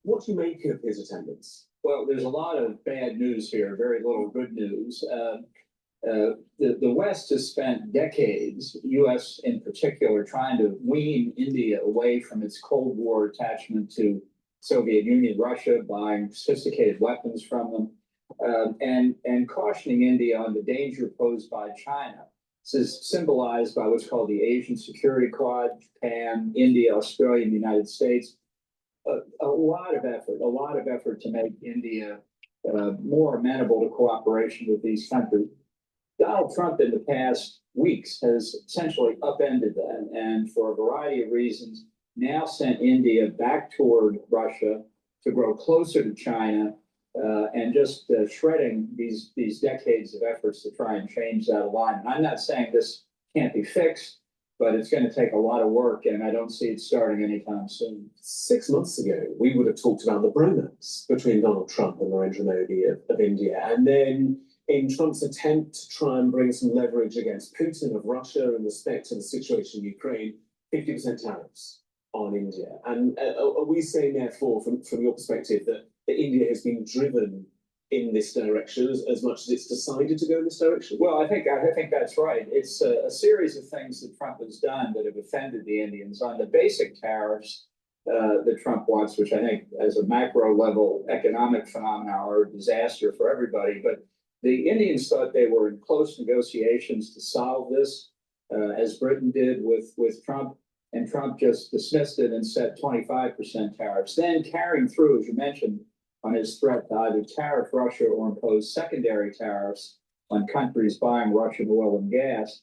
What do you make of his attendance? Well, there's a lot of bad news here, very little good news. The West has spent decades, US in particular, trying to wean India away from its Cold War attachment to Soviet Union, Russia, buying sophisticated weapons from them, and cautioning India on the danger posed by China. This is symbolized by what's called the Asian Security Quad: Japan, India, Australia, and the United States. A lot of effort to make India more amenable to cooperation with these countries. Donald Trump in the past weeks has essentially upended that, and for a variety of reasons, now sent India back toward Russia to grow closer to China, and just shredding these decades of efforts to try and change that alignment. I'm not saying this can't be fixed, but it's going to take a lot of work, and I don't see it starting anytime soon. 6 months ago, we would have talked about the bromance between Donald Trump and Narendra Modi of India, and then in Trump's attempt to try and bring some leverage against Putin of Russia in respect to the situation in Ukraine, 50% tariffs on India. And are we saying, therefore, from your perspective, that India has been driven in this direction as much as it's decided to go in this direction? Well, I think that's right. It's a series of things that Trump has done that have offended the Indians. On the basic tariffs that Trump wants, which I think as a macro level economic phenomena are a disaster for everybody, but the Indians thought they were in close negotiations to solve this, as Britain did with Trump, and Trump just dismissed it and set 25% tariffs. Then carrying through, as you mentioned, on his threat to either tariff Russia or impose secondary tariffs on countries buying Russian oil and gas,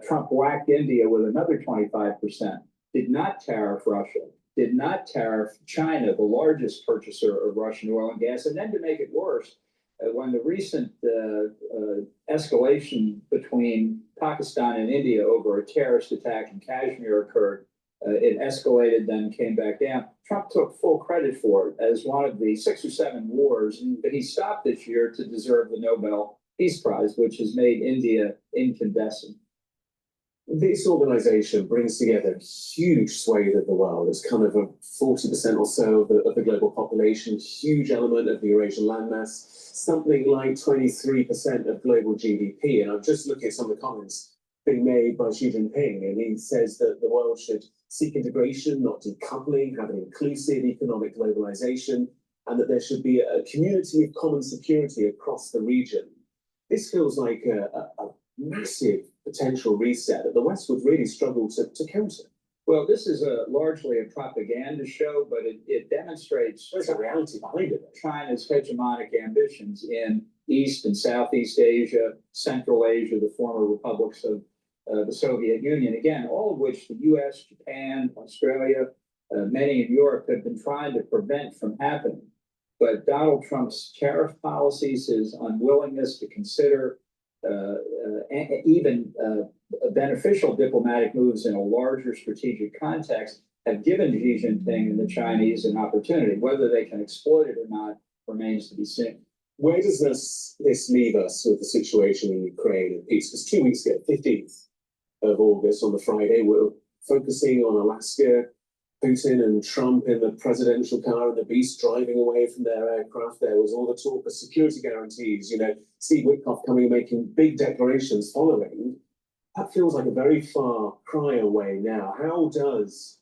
Trump whacked India with another 25%, did not tariff Russia, did not tariff China, the largest purchaser of Russian oil and gas, and then to make it worse, when the recent escalation between Pakistan and India over a terrorist attack in Kashmir occurred, it escalated, then came back down. Trump took full credit for it as one of the 6 or 7 wars that he stopped this year to deserve the Nobel Peace Prize, which has made India incandescent. This organization brings together a huge swathe of the world. It's kind of a 40% or so of the global population, huge element of the Eurasian landmass, something like 23% of global GDP. And I'm just looking at some of the comments being made by Xi Jinping, and he says that the world should seek integration, not decoupling, have an inclusive economic globalization, and that there should be a community of common security across the region. This feels like a massive potential reset that the West would really struggle to counter. Well, this is largely a propaganda show, but it demonstrates there's a reality behind it. China's hegemonic ambitions in East and Southeast Asia, Central Asia, the former republics of the Soviet Union, again, all of which the US, Japan, Australia, many in Europe have been trying to prevent from happening. But Donald Trump's tariff policies, his unwillingness to consider even beneficial diplomatic moves in a larger strategic context have given Xi Jinping and the Chinese an opportunity. Whether they can exploit it or not remains to be seen. Where does this leave us with the situation in Ukraine and peace? Because 2 weeks ago, 15th of August, on the Friday, we're focusing on Alaska, Putin and Trump in the presidential car and the Beast driving away from their aircraft. There was all the talk of security guarantees, Steve Witkoff coming and making big declarations following. That feels like a very far cry away now. How does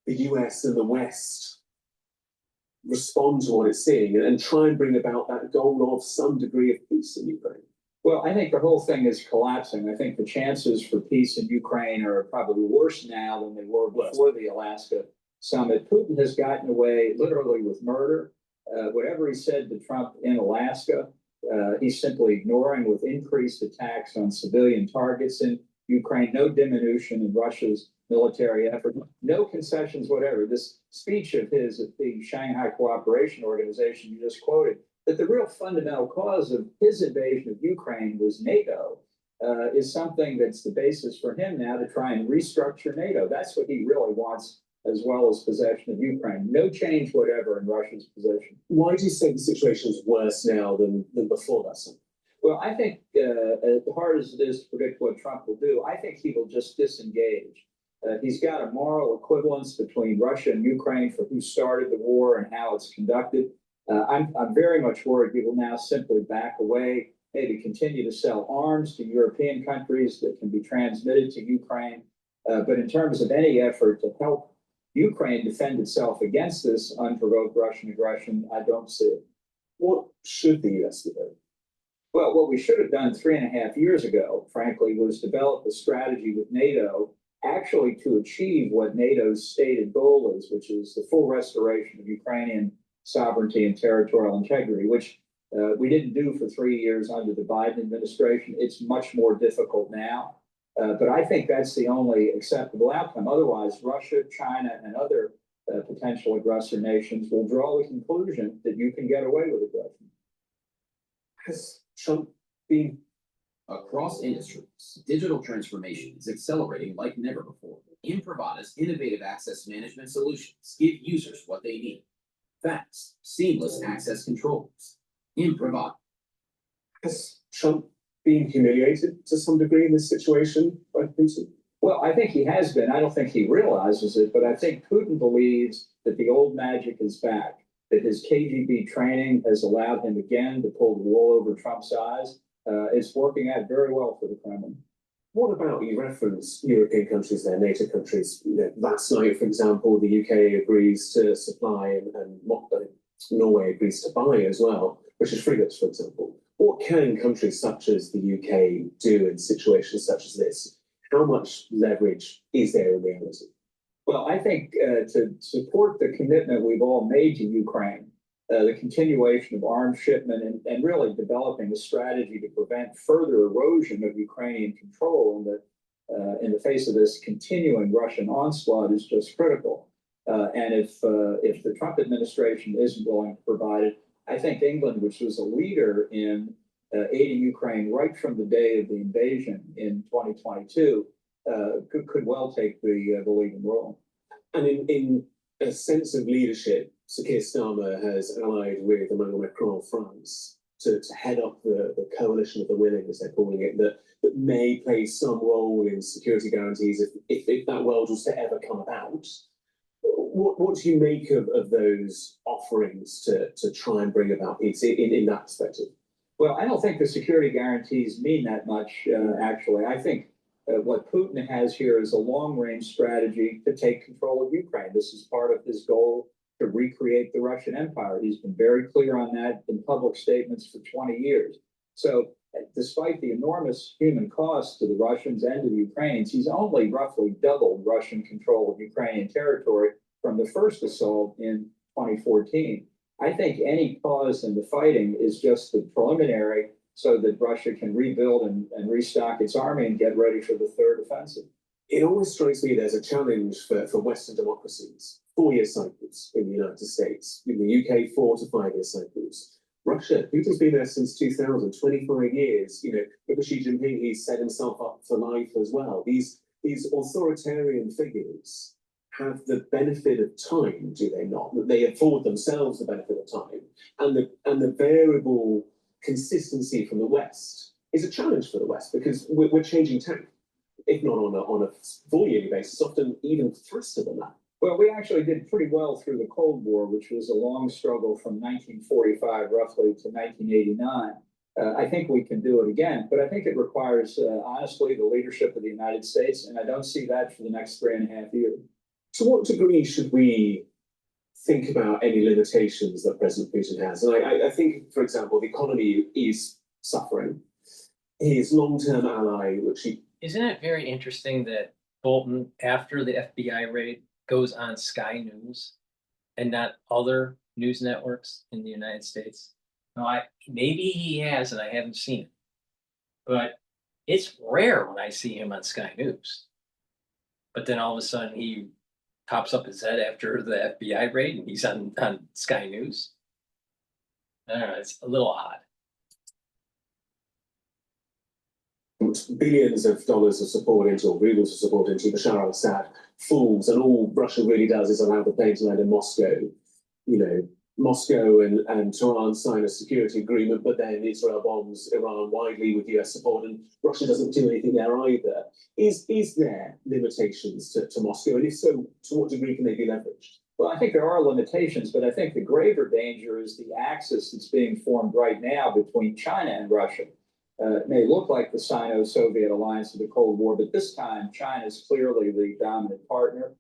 the US and the West respond to what it's seeing and try and bring about that goal of some degree of peace in Ukraine? Well, I think the whole thing is collapsing. I think the chances for peace in Ukraine are probably worse now than they were before the Alaska summit. Putin has gotten away literally with murder. Whatever he said to Trump in Alaska, he's simply ignoring with increased attacks on civilian targets in Ukraine, no diminution in Russia's military effort, no concessions, whatever. This speech of his at the Shanghai Cooperation Organization you just quoted, that the real fundamental cause of his invasion of Ukraine was NATO, is something that's the basis for him now to try and restructure NATO. That's what he really wants, as well as possession of Ukraine. No change whatever in Russia's position. Why do you say the situation is worse now than before that summer? Well, I think as hard as it is to predict what Trump will do, I think he will just disengage. He's got a moral equivalence between Russia and Ukraine for who started the war and how it's conducted. I'm very much worried he will now simply back away, maybe continue to sell arms to European countries that can be transmitted to Ukraine. But in terms of any effort to help Ukraine defend itself against this unprovoked Russian aggression, I don't see it. What should the US do? Well, what we should have done 3.5 years ago, frankly, was develop a strategy with NATO actually to achieve what NATO's stated goal is, which is the full restoration of Ukrainian sovereignty and territorial integrity, which we didn't do for 3 years under the Biden administration. It's much more difficult now. But I think that's the only acceptable outcome. Otherwise, Russia, China, and other potential aggressor nations will draw the conclusion that you can get away with aggression. Has Trump been across industries? Digital transformation is accelerating like never before. Imprivata's innovative access management solutions give users what they need. Fast, seamless access controls. Imprivata. Has Trump been humiliated to some degree in this situation by Putin? Well, I think he has been. I don't think he realizes it, but I think Putin believes that the old magic is back, that his KGB training has allowed him again to pull the wool over Trump's eyes. It's working out very well for the Kremlin. What about, you reference European countries there, NATO countries? You know, last night, for example, the UK agrees to supply and Norway agrees to buy as well, British frigates, for example. What can countries such as the UK do in situations such as this? How much leverage is there in reality? Well, I think to support the commitment we've all made to Ukraine, the continuation of arms shipment and really developing a strategy to prevent further erosion of Ukrainian control in the face of this continuing Russian onslaught is just critical. And if the Trump administration isn't willing to provide it, I think England, which was a leader in aiding Ukraine right from the day of the invasion in 2022, could well take the leading role. And in a sense of leadership, Sir Keir Starmer has allied with Emmanuel Macron of France to head up the coalition of the willing, as they're calling it, that may play some role in security guarantees if that world was to ever come about. What do you make of those offerings to try and bring about peace in that perspective? Well, I don't think the security guarantees mean that much, actually. I think what Putin has here is a long-range strategy to take control of Ukraine. This is part of his goal to recreate the Russian Empire. He's been very clear on that in public statements for 20 years. So despite the enormous human cost to the Russians and to the Ukrainians, he's only roughly doubled Russian control of Ukrainian territory from the first assault in 2014. I think any pause in the fighting is just the preliminary so that Russia can rebuild and restock its army and get ready for the third offensive. It always strikes me there's a challenge for Western democracies. 4-year cycles in the United States. In the UK, 4 to 5 year cycles. Russia, Putin's been there since 2000, 25 years. You know, look at Xi Jinping, he's set himself up for life as well. These authoritarian figures have the benefit of time, do they not? That they afford themselves the benefit of time. And the variable consistency from the West is a challenge for the West because we're changing tack, if not on a 4-yearly basis, often even faster than that. Well, we actually did pretty well through the Cold War, which was a long struggle from 1945 roughly to 1989. I think we can do it again, but I think it requires, honestly, the leadership of the United States, and I don't see that for the next 3.5 years. To what degree should we think about any limitations that President Putin has? And I think, for example, the economy is suffering. His long-term ally, which he... Isn't it very interesting that Bolton, after the FBI raid, goes on Sky News and not other news networks in the United States? Now, maybe he has, and I haven't seen it, but it's rare when I see him on Sky News. But then all of a sudden he pops up his head after the FBI raid and he's on Sky News. I don't know, it's a little odd. billions of dollars of support into, or rubles of support into Bashar al-Assad falls, and all Russia really does is allow the plane to land in Moscow. You know, Moscow and Tehran sign a security agreement, but then Israel bombs Iran widely with US support, and Russia doesn't do anything there either. Is there limitations to Moscow? And if so, to what degree can they be leveraged? Well, I think there are limitations, but I think the graver danger is the axis that's being formed right now between China and Russia. It may look like the Sino-Soviet alliance of the Cold War, but this time China is clearly the dominant partner.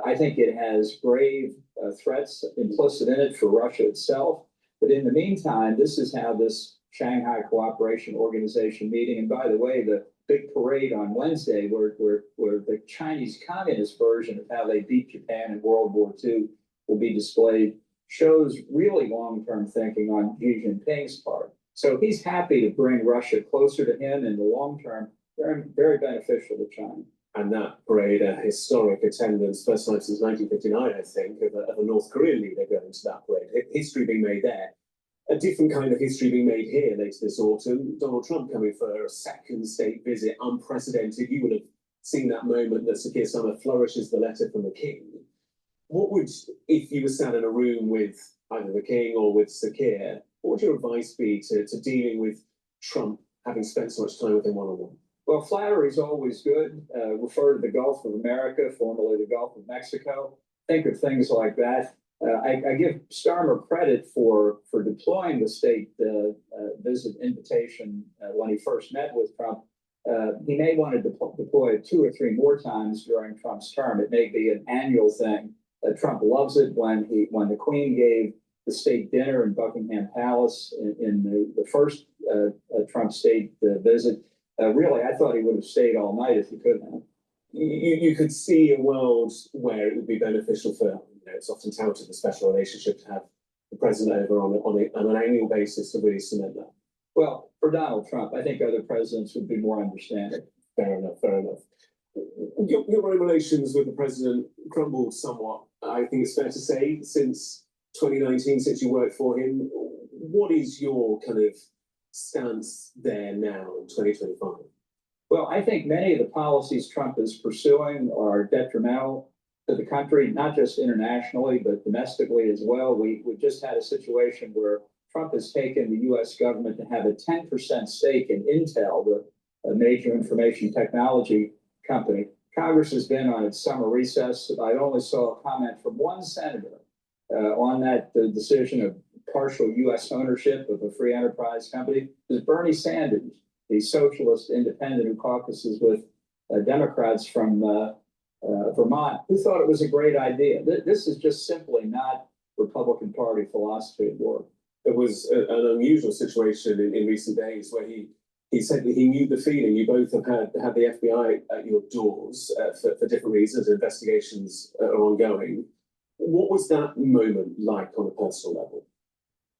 I think it has grave threats implicit in it for Russia itself. But in the meantime, this is how this Shanghai Cooperation Organization meeting, and by the way, the big parade on Wednesday where the Chinese communist version of how they beat Japan in World War II will be displayed, shows really long-term thinking on Xi Jinping's part. So he's happy to bring Russia closer to him in the long term, very, very beneficial to China. And that parade, a historic attendance, first time since 1959, I think, of a North Korean leader going to that parade. History being made there. A different kind of history being made here later this autumn. Donald Trump coming for a second state visit, unprecedented. You would have seen that moment that Sir Keir Starmer flourishes the letter from the King. What would, if you were sat in a room with either the King or with Sir Keir, what would your advice be to dealing with Trump, having spent so much time with him one-on-one? Well, flattery is always good. Refer to the Gulf of America, formerly the Gulf of Mexico. Think of things like that. I give Starmer credit for deploying the state visit invitation when he first met with Trump. He may want to deploy it 2 or 3 more times during Trump's term. It may be an annual thing. Trump loves it when the Queen gave the state dinner in Buckingham Palace in the first Trump state visit. Really, I thought he would have stayed all night if he could have. You could see a world where it would be beneficial for, you know, it's often touted the special relationship to have the president over on an annual basis to really cement that. Well, for Donald Trump, I think other presidents would be more understanding. Fair enough, fair enough. Your own relations with the president crumbled somewhat, I think it's fair to say, since 2019, since you worked for him. What is your kind of stance there now in 2025? Well, I think many of the policies Trump is pursuing are detrimental to the country, not just internationally, but domestically as well. We just had a situation where Trump has taken the U.S. government to have a 10% stake in Intel, a major information technology company. Congress has been on its summer recess. I only saw a comment from one senator on that the decision of partial U.S. ownership of a free enterprise company. Is Bernie Sanders, the socialist independent who caucuses with Democrats from Vermont, who thought it was a great idea. This is just simply not Republican Party philosophy at work. It was an unusual situation in recent days where he said that he knew the feeling. You both have had the FBI at your doors for different reasons. Investigations are ongoing. What was that moment like on a personal level?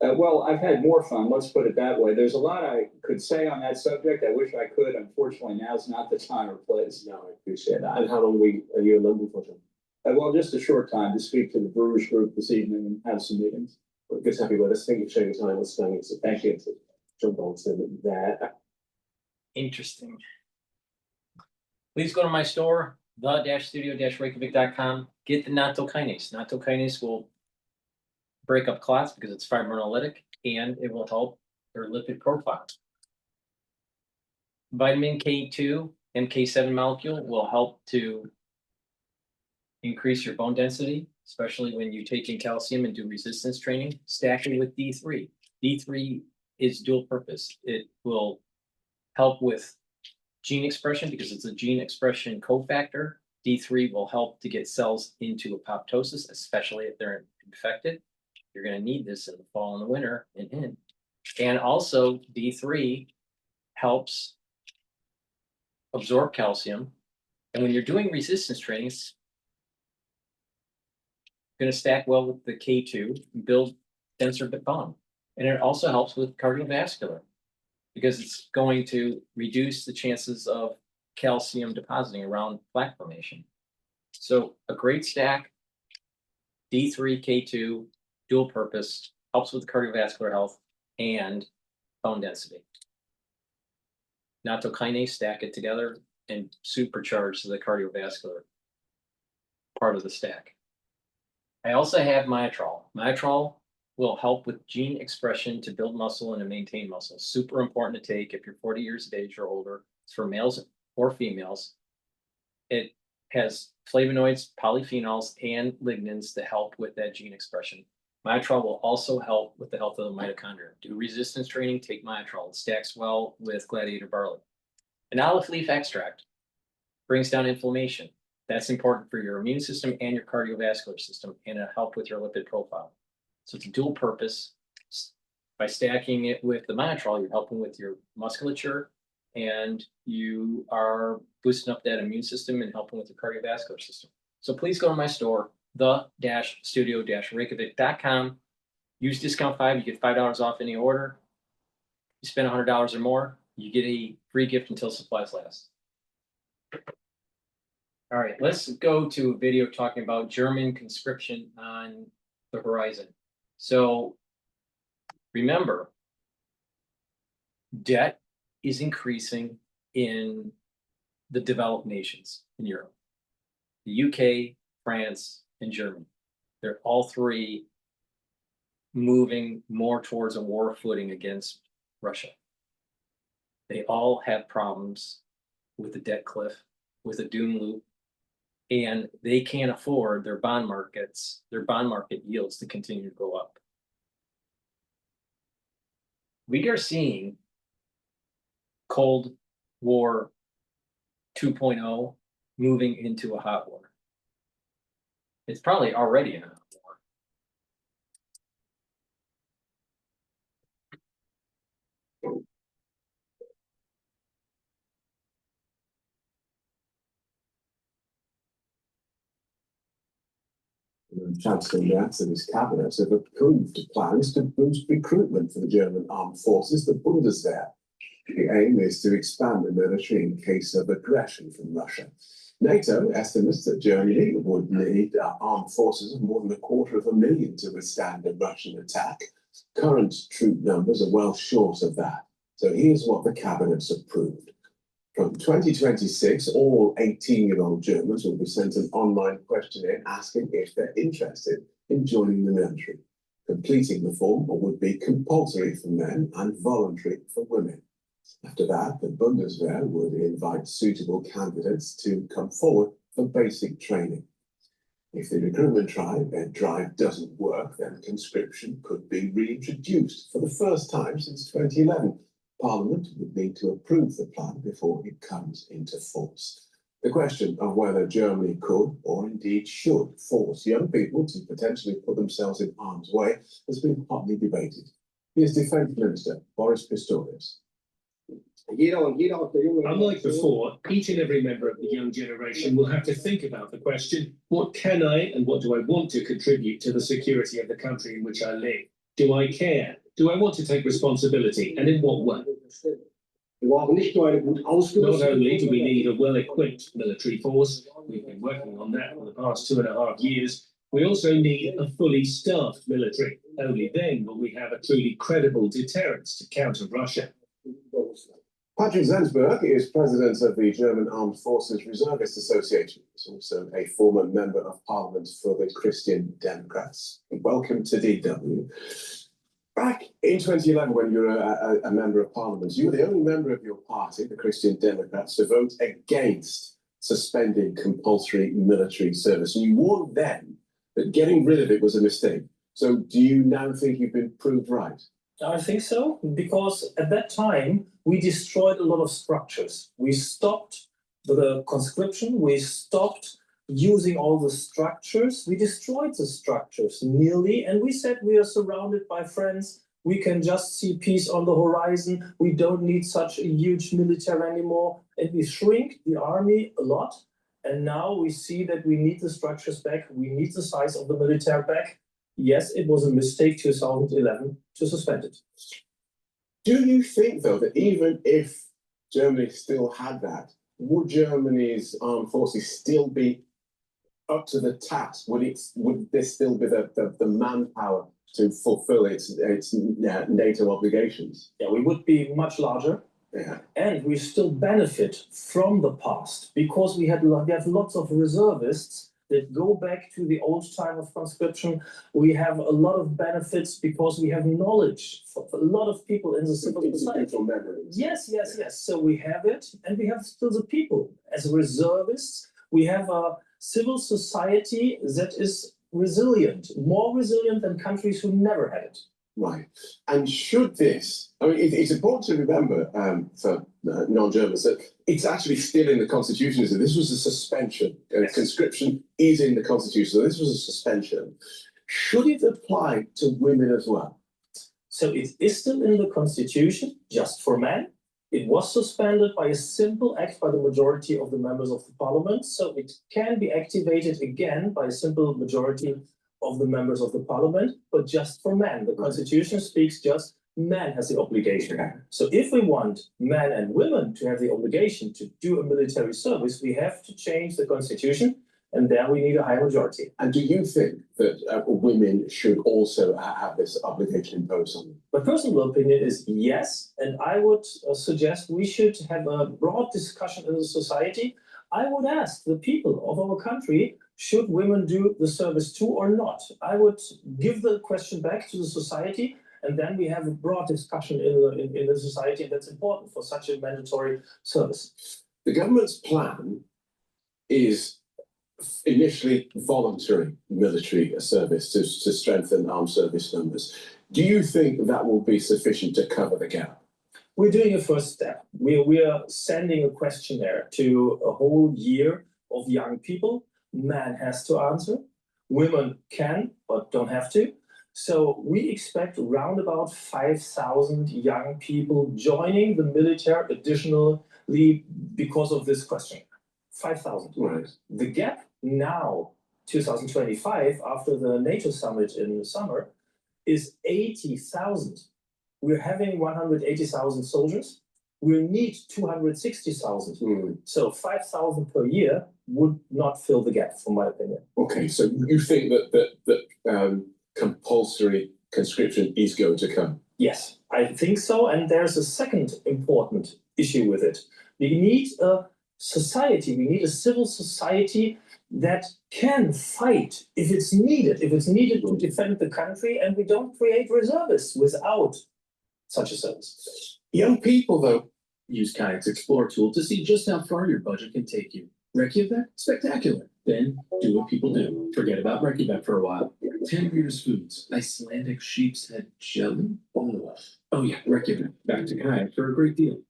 Well, I've had more fun, let's put it that way. There's a lot I could say on that subject. I wish I could. Unfortunately, now's not the time or place. No, I appreciate that. And how long are you in London for, John? Well, just a short time to speak to the Brewers Group this evening and have some meetings. Well, good to have you with us. Thank you for sharing your time with us. So thank you. John Bolton there. Interesting. Please go to my store, the-studio-reykjavik.com. Get the nattokinase. Nattokinase will break up clots because it's fibrinolytic, and it will help your lipid profile. Vitamin K2, MK7 molecule will help to increase your bone density, especially when you take in calcium and do resistance training. Stacking with D3. D3 is dual purpose. It will help with gene expression because it's a gene expression cofactor. D3 will help to get cells into apoptosis, especially if they're infected. You're going to need this in the fall and the winter and also D3 helps absorb calcium. And when you're doing resistance training, it's going to stack well with the K2 and build denser bone. And it also helps with cardiovascular because it's going to reduce the chances of calcium depositing around plaque formation. So a great stack, D3, K2, dual purpose, helps with cardiovascular health and bone density. nattokinase, stack it together and supercharge the cardiovascular part of the stack. I also have myotrol. Myotrol will help with gene expression to build muscle and to maintain muscle. Super important to take if you're 40 years of age or older. It's for males or females. It has flavonoids, polyphenols, and lignans to help with that gene expression. Myotrol will also help with the health of the mitochondria. Do resistance training, take myotrol. It stacks well with gladiator barley. An olive leaf extract brings down inflammation. That's important for your immune system and your cardiovascular system, and it'll help with your lipid profile. So it's a dual purpose. By stacking it with the myotrol, you're helping with your musculature, and you are boosting up that immune system and helping with the cardiovascular system. So please go to my store, the-studio-reykjavik.com. Use discount 5, you get $5 off any order. You spend $100 or more, you get a free gift until supplies last. All right, let's go to a video talking about German conscription on the horizon. So remember, debt is increasing in the developed nations in Europe. The UK, France, and Germany. They're all three moving more towards a war footing against Russia. They all have problems with the debt cliff, with a doom loop, and they can't afford their bond market yields to continue to go up. We are seeing Cold War 2.0 moving into a hot war. It's probably already in a hot war. Chancellor Merz and his cabinet have approved plans to boost recruitment for the German armed forces, the Bundeswehr. The aim is to expand the military in case of aggression from Russia. NATO estimates that Germany would need armed forces of more than 250,000 to withstand a Russian attack. Current troop numbers are well short of that. So here's what the cabinet's approved. From 2026, all 18-year-old Germans will be sent an online questionnaire asking if they're interested in joining the military. Completing the form would be compulsory for men and voluntary for women. After that, the Bundeswehr would invite suitable candidates to come forward for basic training. If the recruitment drive doesn't work, then conscription could be reintroduced for the first time since 2011. Parliament would need to approve the plan before it comes into force. The question of whether Germany could, or indeed should, force young people to potentially put themselves in harm's way has been hotly debated. Here's Defence Minister Boris Pistorius. Unlike before, each and every member of the young generation will have to think about the question, what can I and what do I want to contribute to the security of the country in which I live? Do I care? Do I want to take responsibility, and in what way? Not only do we need a well-equipped military force, we've been working on that for the past 2.5 years, we also need a fully staffed military. Only then will we have a truly credible deterrence to counter Russia. Patrick Zensberg is president of the German Armed Forces Reservist Association. He's also a former member of Parliament for the Christian Democrats. Welcome to DW. Back in 2011, when you were a member of Parliament, you were the only member of your party, the Christian Democrats, to vote against suspending compulsory military service. And you warned then that getting rid of it was a mistake. So do you now think you've been proved right? I think so, because at that time, we destroyed a lot of structures. We stopped the conscription, we stopped using all the structures, we destroyed the structures nearly, and we said we are surrounded by friends, we can just see peace on the horizon, we don't need such a huge military anymore, and we shrink the army a lot, and now we see that we need the structures back, we need the size of the military back. Yes, it was a mistake 2011 to suspend it. Do you think, though, that even if Germany still had that, would Germany's armed forces still be up to the task? Would there still be the manpower to fulfill its NATO obligations? Yeah, we would be much larger. And we still benefit from the past because we have lots of reservists that go back to the old time of conscription. We have a lot of benefits because we have knowledge for a lot of people in the civil society. Yes. So we have it, and we have still the people. As reservists, we have a civil society that is resilient, more resilient than countries who never had it. Right. And should this, I mean, it's important to remember for non-Germans that it's actually still in the Constitution. So this was a suspension. Conscription is in the Constitution. So this was a suspension. Should it apply to women as well? So it is still in the Constitution, just for men. It was suspended by a simple act by the majority of the members of the parliament. So it can be activated again by a simple majority of the members of the parliament, but just for men. The Constitution speaks just man has the obligation. So if we want men and women to have the obligation to do a military service, we have to change the Constitution, and there we need a high majority. And do you think that women should also have this obligation imposed on them? My personal opinion is yes, and I would suggest we should have a broad discussion in the society. I would ask the people of our country, should women do the service too or not? I would give the question back to the society, and then we have a broad discussion in the society, and that's important for such a mandatory service. The government's plan is initially voluntary military service to strengthen armed service numbers. Do you think that will be sufficient to cover the gap? We're doing a first step. We are sending a questionnaire to a whole year of young people. Man has to answer. Women can, but don't have to. So we expect around about 5,000 young people joining the military additionally because of this question. 5,000. Right. The gap now, 2025, after the NATO summit in the summer, is 80,000. We're having 180,000 soldiers. We need 260,000. So 5,000 per year would not fill the gap, from my opinion. Okay, so you think that compulsory conscription is going to come? Yes, I think so. And there's a second important issue with it. We need a society, we need a civil society that can fight if it's needed to defend the country, and we don't create reservists without such a service. Young people, though, use Kayak's Explore tool to see just how far your budget can take you. Reykjavik, spectacular. Then do what people do. Forget about Reykjavik for a while. 10 Reader's Foods, Icelandic sheep's head jelly. Oh yeah, Reykjavik. Back to Kayak for a great deal.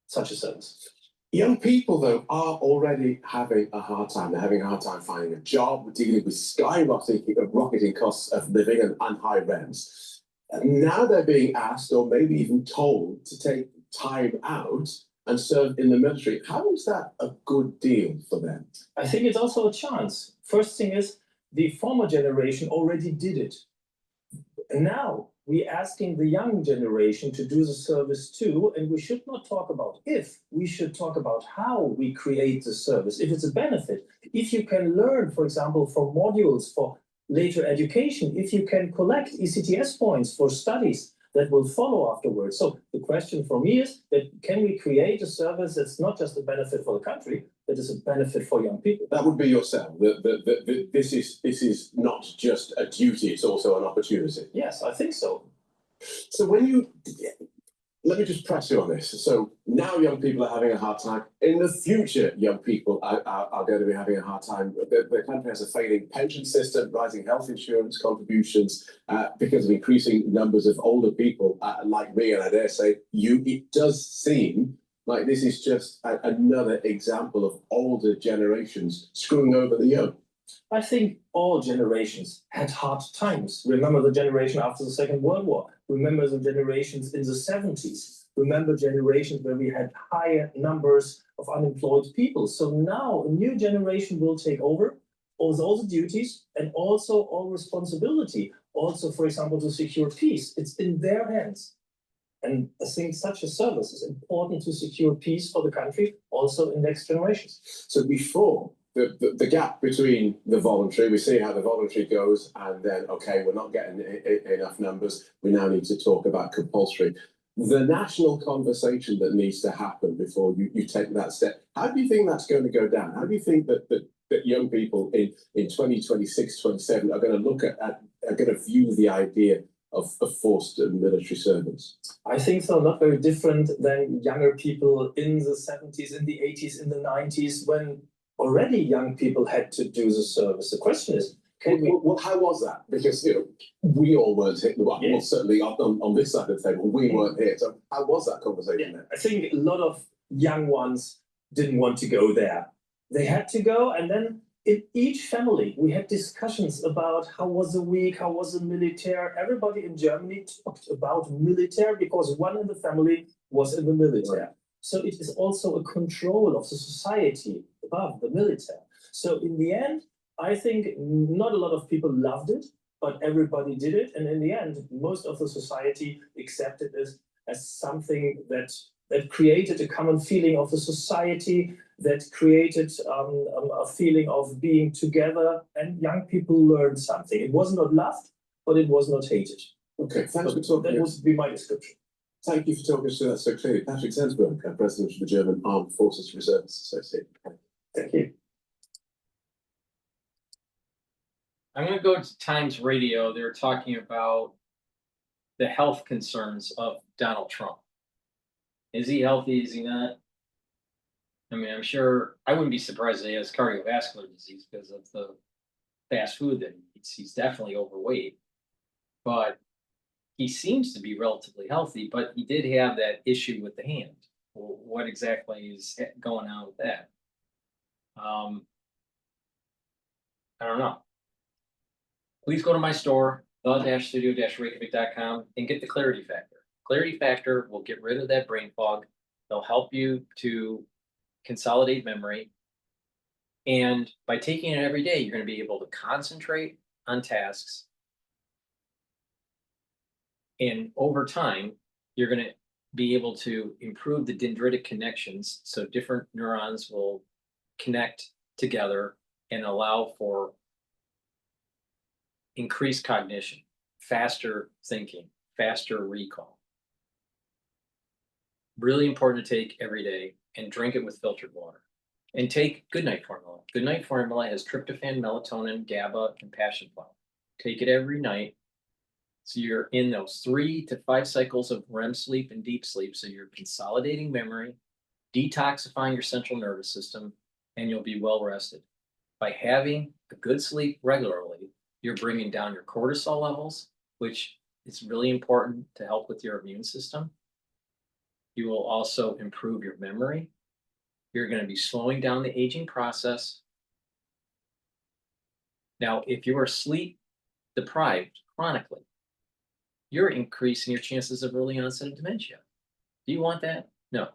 Such a service. Young people, though, are already having a hard time. They're having a hard time finding a job, dealing with skyrocketing costs of living and high rents. Now they're being asked, or maybe even told, to take time out and serve in the military. How is that a good deal for them? I think it's also a chance. First thing is, the former generation already did it. And now we're asking the young generation to do the service too, and we should not talk about if, we should talk about how we create the service, if it's a benefit. If you can learn, for example, from modules for later education, if you can collect ECTS points for studies that will follow afterwards. So the question for me is that can we create a service that's not just a benefit for the country, that is a benefit for young people? That would be yourself. This is not just a duty, it's also an opportunity. Yes, I think so. So when you, let me just press you on this. So now young people are having a hard time. In the future, young people are going to be having a hard time. The country has a failing pension system, rising health insurance contributions because of increasing numbers of older people like me, and I dare say you. It does seem like this is just another example of older generations screwing over the young. I think all generations had hard times. Remember the generation after the Second World War. Remember the generations in the 70s. Remember generations where we had higher numbers of unemployed people. So now a new generation will take over all the duties and also all responsibility. Also, for example, to secure peace. It's in their hands. And I think such a service is important to secure peace for the country, also in next generations. So before the gap between the voluntary, we see how the voluntary goes, and then, okay, we're not getting enough numbers. We now need to talk about compulsory. The national conversation that needs to happen before you take that step. How do you think that's going to go down? How do you think that young people in 2026, 27 are going to look at are going to view the idea of forced military service? I think so, not very different than younger people in the 70s, in the 80s, in the 90s, when already young people had to do the service. The question is, well, how was that? Because we all weren't hit. Well, certainly on this side of the table, we weren't here. So how was that conversation then? I think a lot of young ones didn't want to go there. They had to go, and then in each family, we had discussions about how was the week, how was the military. Everybody in Germany talked about military because one in the family was in the military. Right. So it is also a control of the society above the military. So in the end, I think not a lot of people loved it, but everybody did it. And in the end, most of the society accepted it as something that created a common feeling of the society, that created a feeling of being together, and young people learned something. It was not loved, but it was not hated. Okay, thanks for talking. That would be my description. Thank you for talking us through that so clearly. Patrick Sensberg, President of the German Armed Forces Reservists Association. Thank you. I'm going to go to Times Radio. They were talking about the health concerns of Donald Trump. Is he healthy? Is he not? I mean, I'm sure I wouldn't be surprised that he has cardiovascular disease because of the fast food that he eats. He's definitely overweight, but he seems to be relatively healthy. But he did have that issue with the hand. Well, what exactly is going on with that? I don't know. Please go to my store, the-studio-reykjavik.com, and get the Clarity Factor. Clarity Factor will get rid of that brain fog. They'll help you to consolidate memory. And by taking it every day, you're going to be able to concentrate on tasks. And over time, you're going to be able to improve the dendritic connections. So different neurons will connect together and allow for increased cognition, faster thinking, faster recall. Really important to take every day, and drink it with filtered water. And take Goodnight Formula. Goodnight Formula has tryptophan, melatonin, GABA, and passion flower. Take it every night. So you're in those 3 to 5 cycles of REM sleep and deep sleep. So you're consolidating memory, detoxifying your central nervous system, and you'll be well rested. By having a good sleep regularly, you're bringing down your cortisol levels, which is really important to help with your immune system. You will also improve your memory. You're going to be slowing down the aging process. Now, if you are sleep deprived chronically, you're increasing your chances of early onset of dementia. Do you want that? No.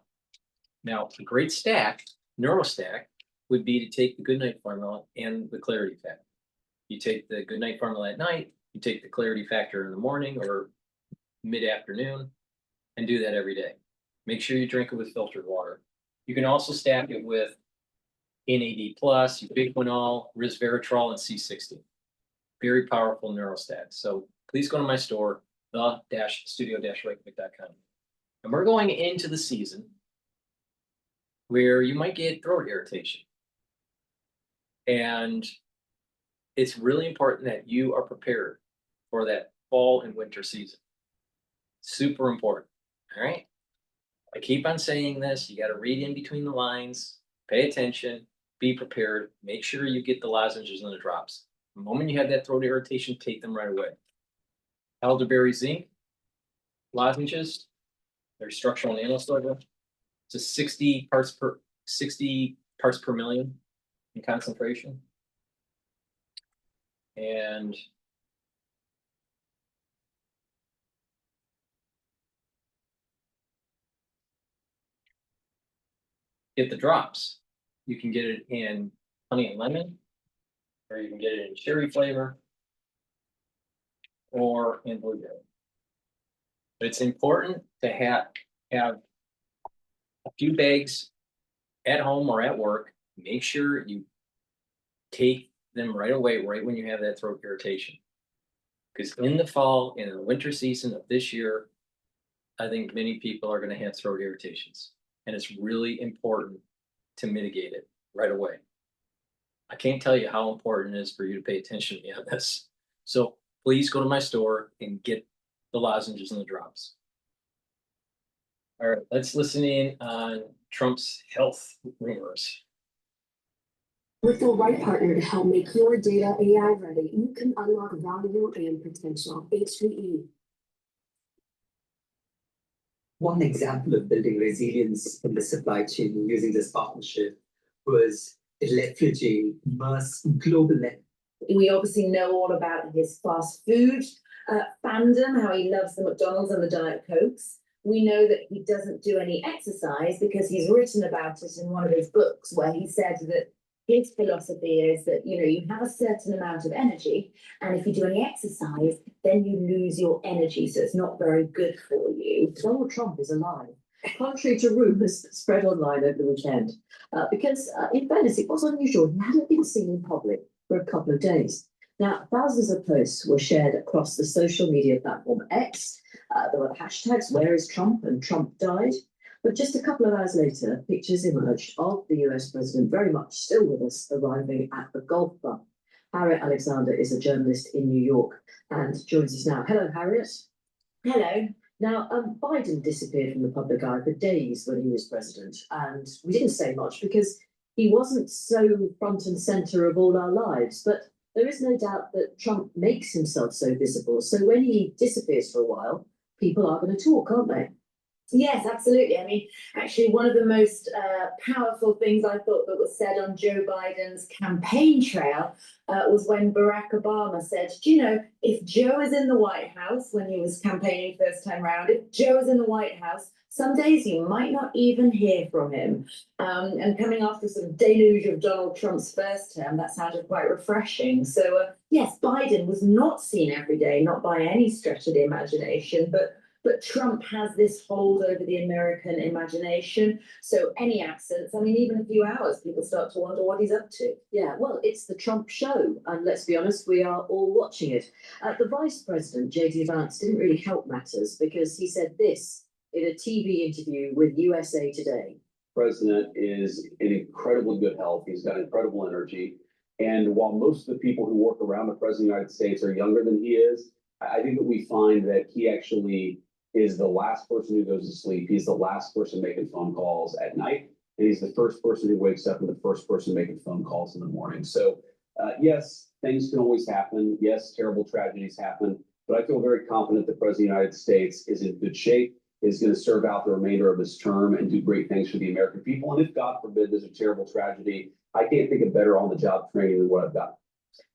Now, a great stack, neurostack, would be to take the Goodnight Formula and the Clarity Factor. You take the Goodnight Formula at night, you take the Clarity Factor in the morning or mid-afternoon, and do that every day. Make sure you drink it with filtered water. You can also stack it with NAD+, ubiquinol, resveratrol, and C60. Very powerful neurostats. So please go to my store, the-studio-reykjavik.com. And we're going into the season where you might get throat irritation. And it's really important that you are prepared for that fall and winter season. Super important, all right? I keep on saying this. You got to read in between the lines, pay attention, be prepared, make sure you get the lozenges and the drops. The moment you have that throat irritation, take them right away. Elderberry zinc lozenges, they're structural nanosilver. It's a 60 parts per million in concentration. And get the drops. You can get it in honey and lemon, or you can get it in cherry flavor, or in blueberry. But it's important to have a few bags at home or at work. Make sure you take them right away, right when you have that throat irritation. Because in the fall, in the winter season of this year, I think many people are going to have throat irritations. And it's really important to mitigate it right away. I can't tell you how important it is for you to pay attention to me on this. So please go to my store and get the lozenges and the drops. All right, let's listen in on Trump's health rumors. With the right partner to help make your data AI ready, you can unlock value and potential. HPE. One example of building resilience in the supply chain using this partnership was leveraging Merck's global net. We obviously know all about his fast food fandom, how he loves the McDonald's and the Diet Cokes. We know that he doesn't do any exercise because he's written about it in one of his books where he said that his philosophy is that, you know, you have a certain amount of energy, and if you do any exercise, then you lose your energy, so it's not very good for you. Donald Trump is alive, contrary to rumours that spread online over the weekend, because in fairness, it was unusual. He hadn't been seen in public for a couple of days. Now, thousands of posts were shared across the social media platform X. There were hashtags, "Where is Trump?" and "Trump died." But just a couple of hours later, pictures emerged of the US president, very much still with us, arriving at the golf club. Harriet Alexander is a journalist in New York and joins us now. Hello, Harriet. Hello. Now, Biden disappeared from the public eye for days when he was president, and we didn't say much because he wasn't so front and center of all our lives. But there is no doubt that Trump makes himself so visible. So when he disappears for a while, people are going to talk, aren't they? Yes, absolutely. I mean, actually, one of the most powerful things I thought that was said on Joe Biden's campaign trail was when Barack Obama said, do you know, if Joe is in the White House when he was campaigning first time round, if Joe is in the White House, some days you might not even hear from him. And coming after sort of deluge of Donald Trump's first term, that sounded quite refreshing. So, yes, Biden was not seen every day, not by any stretch of the imagination, but Trump has this hold over the American imagination. So any absence, I mean, even a few hours, people start to wonder what he's up to. Yeah, well, it's the Trump show. And let's be honest, we are all watching it. The vice president, J.D. Vance, didn't really help matters because he said this in a TV interview with USA Today. President is in incredibly good health. He's got incredible energy. And while most of the people who work around the president of the United States are younger than he is, I think that we find that he actually is the last person who goes to sleep. He's the last person making phone calls at night. And he's the first person who wakes up and the first person making phone calls in the morning. So yes, things can always happen. Yes, terrible tragedies happen. But I feel very confident the president of the United States is in good shape, is going to serve out the remainder of his term and do great things for the American people. And if, God forbid, there's a terrible tragedy, I can't think of better on-the-job training than what I've got.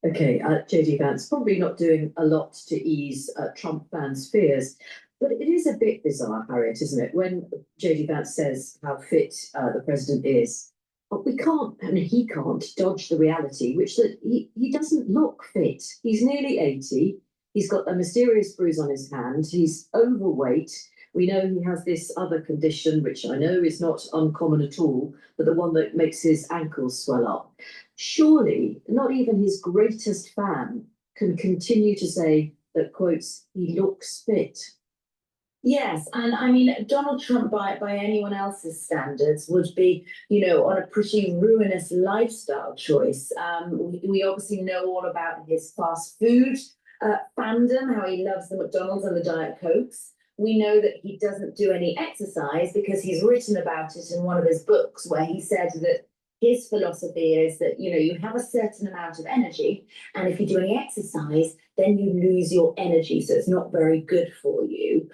Okay, J.D. Vance probably not doing a lot to ease Trump fans' fears. But it is a bit bizarre, Harriet, isn't it? When J.D. Vance says how fit the president is, but we can't, and he can't dodge the reality, which that he doesn't look fit. He's nearly 80. He's got a mysterious bruise on his hand. He's overweight. We know he has this other condition, which I know is not uncommon at all, but the one that makes his ankles swell up. Surely, not even his greatest fan can continue to say that, quotes, he looks fit. Yes, and I mean, Donald Trump, by anyone else's standards, would be, you know, on a pretty ruinous lifestyle choice. We obviously know all about his fast food fandom, how he loves the McDonald's and the Diet Cokes. We know that he doesn't do any exercise because he's written about it in one of his books where he said that his philosophy is that, you know, you have a certain amount of energy, and if you do any exercise, then you lose your energy, so it's not very good for you.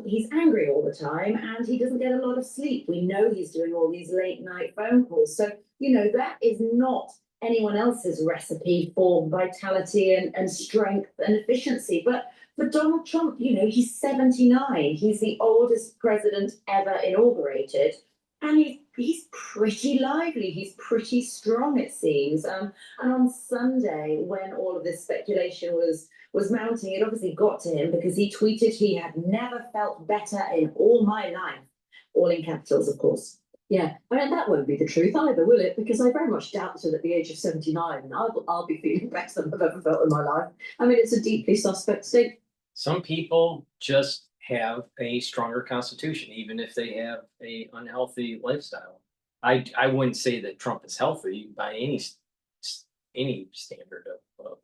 He's angry all the time, and he doesn't get a lot of sleep. We know he's doing all these late night phone calls. So, you know, that is not anyone else's recipe for vitality and strength and efficiency. But for Donald Trump, you know, he's 79. He's the oldest president ever inaugurated. And he's pretty lively. He's pretty strong, it seems. And on Sunday, when all of this speculation was mounting, it obviously got to him because he tweeted he had never felt better in all my life. All in capitals, of course. Yeah, I mean, that won't be the truth either, will it? Because I very much doubt that at the age of 79, and I'll be feeling better than I've ever felt in my life. I mean, it's a deeply suspect state. Some people just have a stronger constitution, even if they have a unhealthy lifestyle. I wouldn't say that Trump is healthy by any standard of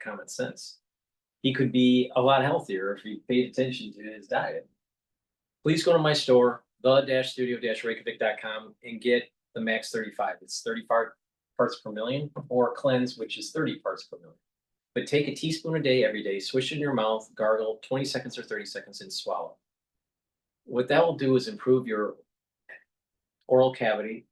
common sense. He could be a lot healthier if he paid attention to his diet. Please go to my store, the-studio-reykjavik.com, and get the Max 35. It's 35 parts per million, or Cleanse, which is 30 parts per million. But take a teaspoon a day every day, swish it in your mouth, gargle 20 seconds or 30 seconds, and swallow. What that will do is improve your oral cavity,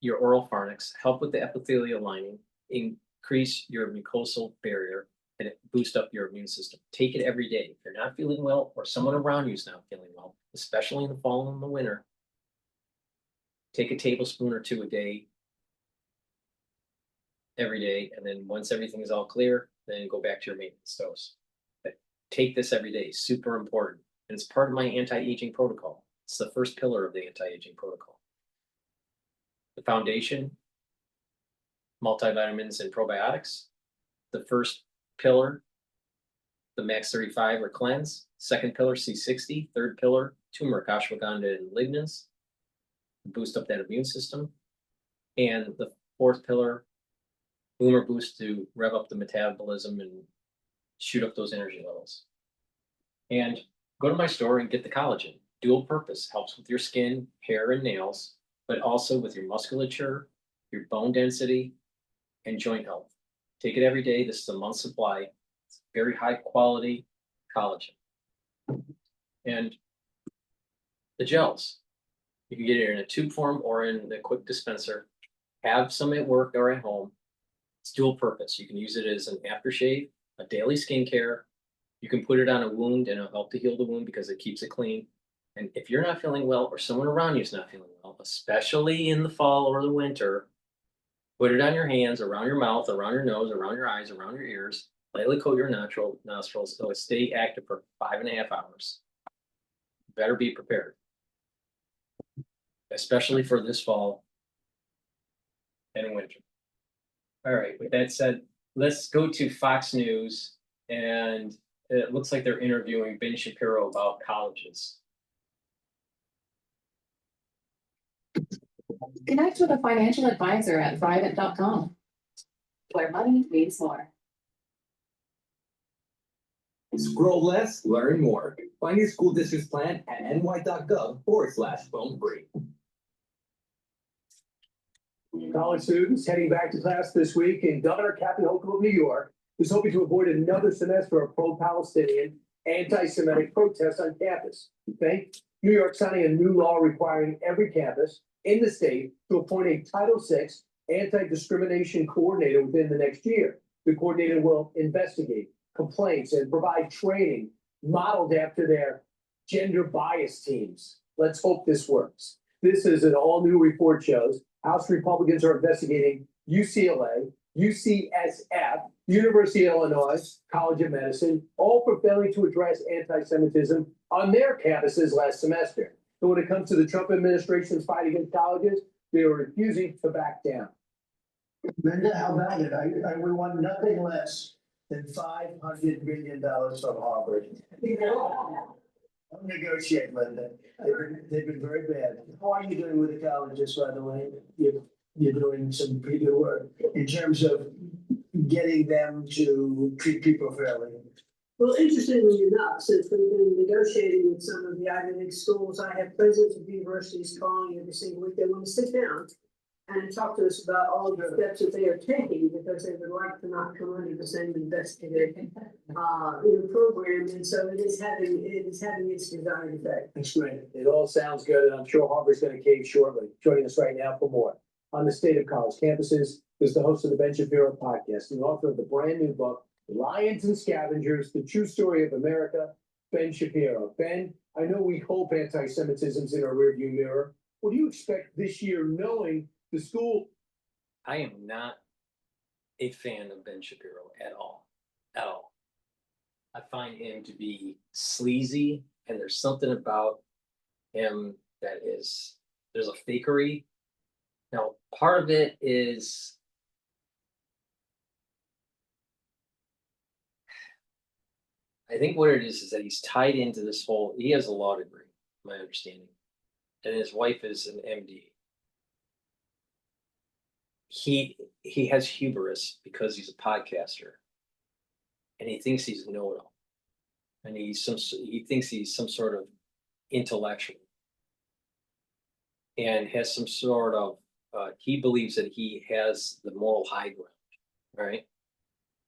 your oral pharynx, help with the epithelial lining, increase your mucosal barrier, and boost up your immune system. Take it every day. If you're not feeling well, or someone around you is not feeling well, especially in the fall and the winter, take a tablespoon or two a day, every day, and then once everything is all clear, then go back to your maintenance dose. But take this every day, super important. And it's part of my anti-aging protocol. It's the first pillar of the anti-aging protocol. The foundation, multivitamins and probiotics. The first pillar, the Max 35 or Cleanse. Second pillar, C60. Third pillar, turmeric, ashwagandha, and lignans. Boost up that immune system. And the fourth pillar, Boomer Boost, to rev up the metabolism and shoot up those energy levels. And go to my store and get the collagen. Dual purpose, helps with your skin, hair, and nails, but also with your musculature, your bone density, and joint health. Take it every day. This is a month's supply. It's very high quality collagen. And the gels, you can get it in a tube form or in the quick dispenser. Have some at work or at home. It's dual purpose. You can use it as an aftershave, a daily skincare. You can put it on a wound and it'll help to heal the wound because it keeps it clean. And if you're not feeling well, or someone around you is not feeling well, especially in the fall or the winter, put it on your hands, around your mouth, around your nose, around your eyes, around your ears. Lightly coat your nostrils. It'll stay active for 5.5 hours. Better be prepared, especially for this fall and winter. All right, with that said, let's go to Fox News, and it looks like they're interviewing Ben Shapiro about colleges. Connect with a financial advisor at Private.com, where money means more. Scroll less, learn more. Find your school district's plan at ny.gov/phone free. College students heading back to class this week, and Governor Kathy Hochul of New York is hoping to avoid another semester of pro-Palestinian, anti-Semitic protests on campus. You think? New York signing a new law requiring every campus in the state to appoint a Title VI anti-discrimination coordinator within the next year. The coordinator will investigate complaints and provide training modeled after their gender bias teams. Let's hope this works. This is an all-new report shows House Republicans are investigating UCLA, UCSF, University of Illinois, College of Medicine, all for failing to address anti-Semitism on their campuses last semester. So when it comes to the Trump administration's fight against colleges, they are refusing to back down. Linda, how about it? We want nothing less than $500 million from Harvard. Don't negotiate, Linda. They've been very bad. How are you doing with the colleges, by the way? You're doing some pretty good work in terms of getting them to treat people fairly. Well, interestingly enough, since we've been negotiating with some of the Ivy League schools, I have presidents of universities calling every single week. They want to sit down and talk to us about all of the steps that they are taking because they would like to not come under the same investigative program. And so it is having its desired effect. That's great. It all sounds good, and I'm sure Harvard's going to cave shortly. Joining us right now for more on the state of college campuses is the host of the Ben Shapiro podcast, the author of the brand new book, Lions and Scavengers, The True Story of America, Ben Shapiro. Ben, I know we hope anti-Semitism's in our rearview mirror. What do you expect this year, knowing the school? I am not a fan of Ben Shapiro at all. At all. I find him to be sleazy, and there's something about him that is there's a fakery. Now, part of it is I think what it is that he's tied into this whole, he has a law degree, my understanding, and his wife is an MD. He has hubris because he's a podcaster, and he thinks he's a know-it-all, and he thinks he's some sort of intellectual, and has some sort of he believes that he has the moral high ground. Right?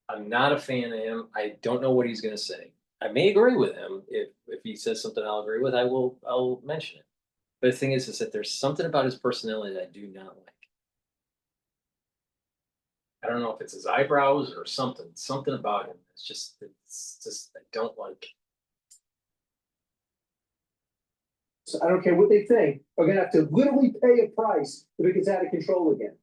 I'm not a fan of him. I don't know what he's going to say. I may agree with him. If he says something I'll agree with, I'll mention it. But the thing is that there's something about his personality that I do not like. I don't know if it's his eyebrows or something about him. It's just I don't like. So I don't care what they think, are gonna have to literally pay a price if it gets out of control again.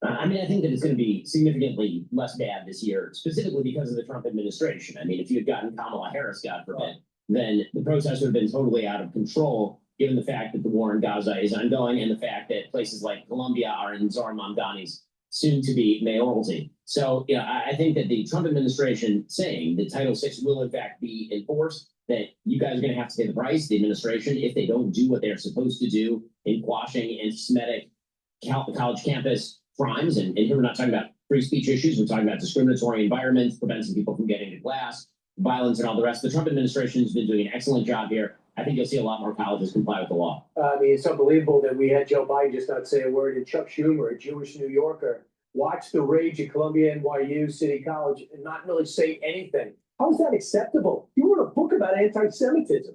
I mean, I think that it's going to be significantly less bad this year, specifically because of the Trump administration. I mean, if you had gotten Kamala Harris, God forbid, then the protests would have been totally out of control, given the fact that the war in Gaza is ongoing and the fact that places like Colombia are in Zohran Mamdani's soon-to-be mayoralty. So, I think that the Trump administration saying that Title VI will, in fact, be enforced, that you guys are going to have to pay the price, the administration, if they don't do what they're supposed to do in quashing anti-Semitic college campus crimes, and here we're not talking about free speech issues, we're talking about discriminatory environments, preventing people from getting to class, violence, and all the rest. The Trump administration has been doing an excellent job here. I think you'll see a lot more colleges comply with the law. I mean, it's unbelievable that we had Joe Biden just not say a word, and Chuck Schumer, a Jewish New Yorker, watch the rage at Columbia, NYU, City College, and not really say anything. How is that acceptable? You wrote a book about anti-Semitism.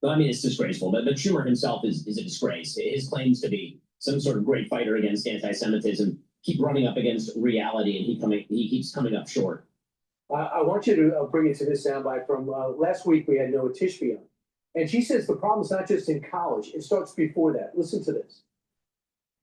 Well, I mean, it's disgraceful, but Schumer himself is a disgrace. His claims to be some sort of great fighter against anti-Semitism keep running up against reality, and he keeps coming up short. I want you to bring it to this soundbite from last week. We had Noah Tishby on, and she says the problem is not just in college; it starts before that. Listen to this.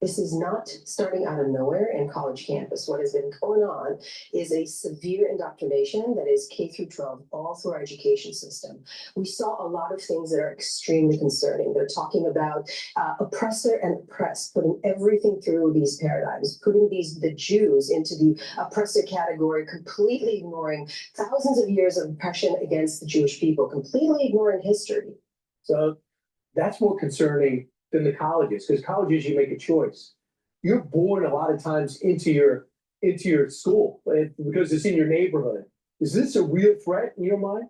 This is not starting out of nowhere in college campus. What has been going on is a severe indoctrination that is K through 12 all through our education system. We saw a lot of things that are extremely concerning. They're talking about oppressor and oppressed, putting everything through these paradigms, putting the Jews into the oppressor category, completely ignoring thousands of years of oppression against the Jewish people, completely ignoring history. So that's more concerning than the colleges, because colleges, you make a choice. You're born a lot of times into your school because it's in your neighborhood. Is this a real threat in your mind?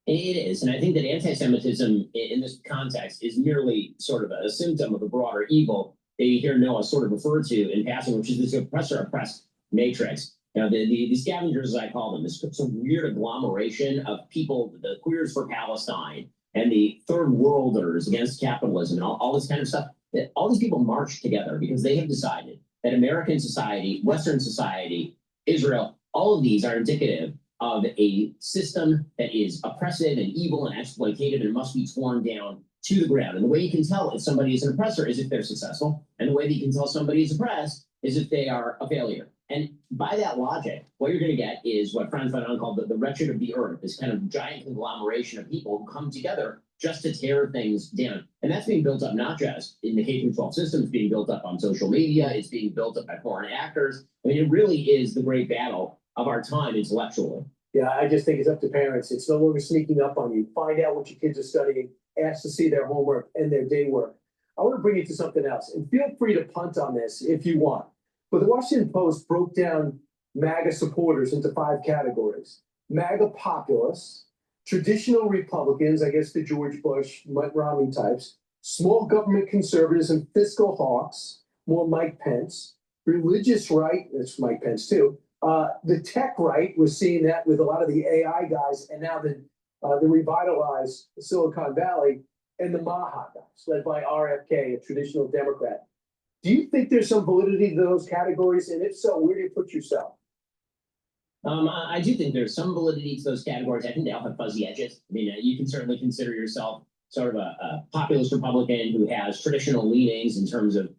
It is, and I think that anti-Semitism in this context is merely sort of a symptom of a broader evil that you hear Noah sort of refer to in passing, which is this oppressor-oppressed matrix. The scavengers, as I call them, this sort of weird agglomeration of people, the queers for Palestine, and the third worlders against capitalism and all this kind of stuff, that all these people march together because they have decided that American society, Western society, Israel, all of these are indicative of a system that is oppressive and evil and exploitative and must be torn down to the ground. And the way you can tell if somebody is an oppressor is if they're successful. And the way that you can tell somebody is oppressed is if they are a failure. And by that logic, what you're going to get is what Franz Fanon called the wretched of the earth, this kind of giant conglomeration of people who come together just to tear things down. And that's being built up not just in the K-12 system, it's being built up on social media, it's being built up by foreign actors. I mean, it really is the great battle of our time intellectually. Yeah, I just think it's up to parents. It's no longer sneaking up on you. Find out what your kids are studying, ask to see their homework and their day work. I want to bring you to something else, and feel free to punt on this if you want. But the Washington Post broke down MAGA supporters into 5 categories. MAGA populists, traditional Republicans, I guess the George Bush, Mitt Romney types, small government conservatives and fiscal hawks, more Mike Pence, religious right, that's Mike Pence too, the tech right, we're seeing that with a lot of the AI guys, and now the revitalized Silicon Valley, and the Maha guys, led by RFK, a traditional Democrat. Do you think there's some validity to those categories? And if so, where do you put yourself? I do think there's some validity to those categories. I think they all have fuzzy edges. I mean, you can certainly consider yourself sort of a populist Republican who has traditional leanings in terms of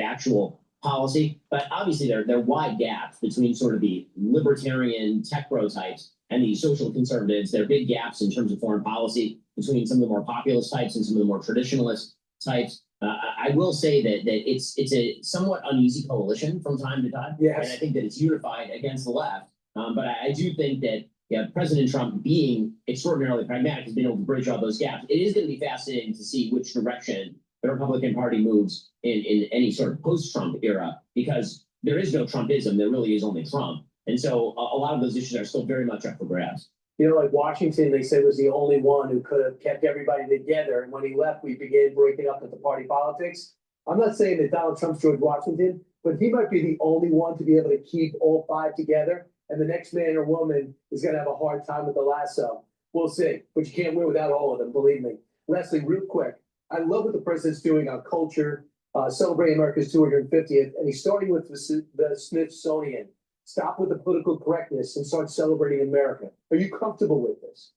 actual policy. But obviously, there are wide gaps between sort of the libertarian tech bro types and the social conservatives. There are big gaps in terms of foreign policy. between some of the more populist types and some of the more traditionalist types. I will say that it's a somewhat uneasy coalition from time to time. Yes. And I think that it's unified against the left. But I do think that President Trump, being extraordinarily pragmatic, has been able to bridge all those gaps. It is going to be fascinating to see which direction the Republican Party moves in any sort of post-Trump era, because there is no Trumpism. There really is only Trump. And so a lot of those issues are still very much up for grabs. You know, like Washington, they said was the only one who could have kept everybody together. And when he left, we began breaking up with the party politics. I'm not saying that Donald Trump's George Washington, but he might be the only one to be able to keep all five together. And the next man or woman is going to have a hard time with the lasso. We'll see. But you can't win without all of them, believe me. Leslie, real quick, I love what the president's doing on culture, celebrating America's 250th, and he's starting with the Smithsonian. Stop with the political correctnness and start celebrating America. Are you comfortable with this?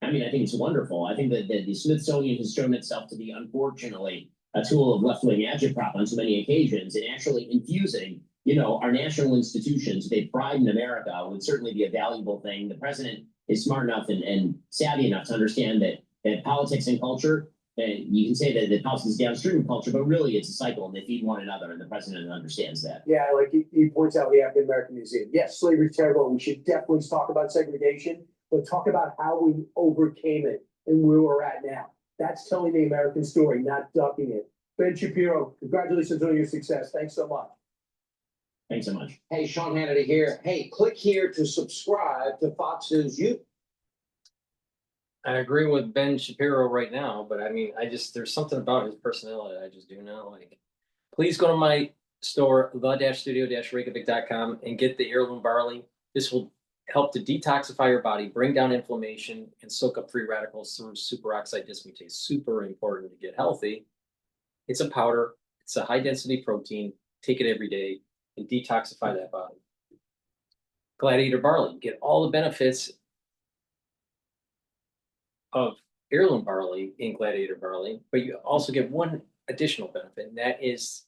I mean, I think it's wonderful. I think that the Smithsonian has shown itself to be, unfortunately, a tool of left-wing agitprop on so many occasions, and actually infusing, our national institutions with a pride in America would certainly be a valuable thing. The president is smart enough and savvy enough to understand that politics and culture, you can say that politics is downstream of culture, but really it's a cycle and they feed one another, and the president understands that. Yeah, like he points out the African American Museum. Yes, slavery is terrible. We should definitely talk about segregation, but talk about how we overcame it and where we're at now. That's telling the American story, not ducking it. Ben Shapiro, congratulations on your success. Thanks so much. Thanks so much. Hey, Sean Hannity here. Hey, click here to subscribe to Fox News You. I agree with Ben Shapiro right now, but I mean, there's something about his personality I just do not like. Please go to my store, the-studio-reykjavik.com, and get the heirloom barley. This will help to detoxify your body, bring down inflammation, and soak up free radicals through superoxide dismutase. Super important to get healthy. It's a powder. It's a high-density protein. Take it every day and detoxify that body. Gladiator barley. Get all the benefits of heirloom barley in gladiator barley, but you also get one additional benefit, and that is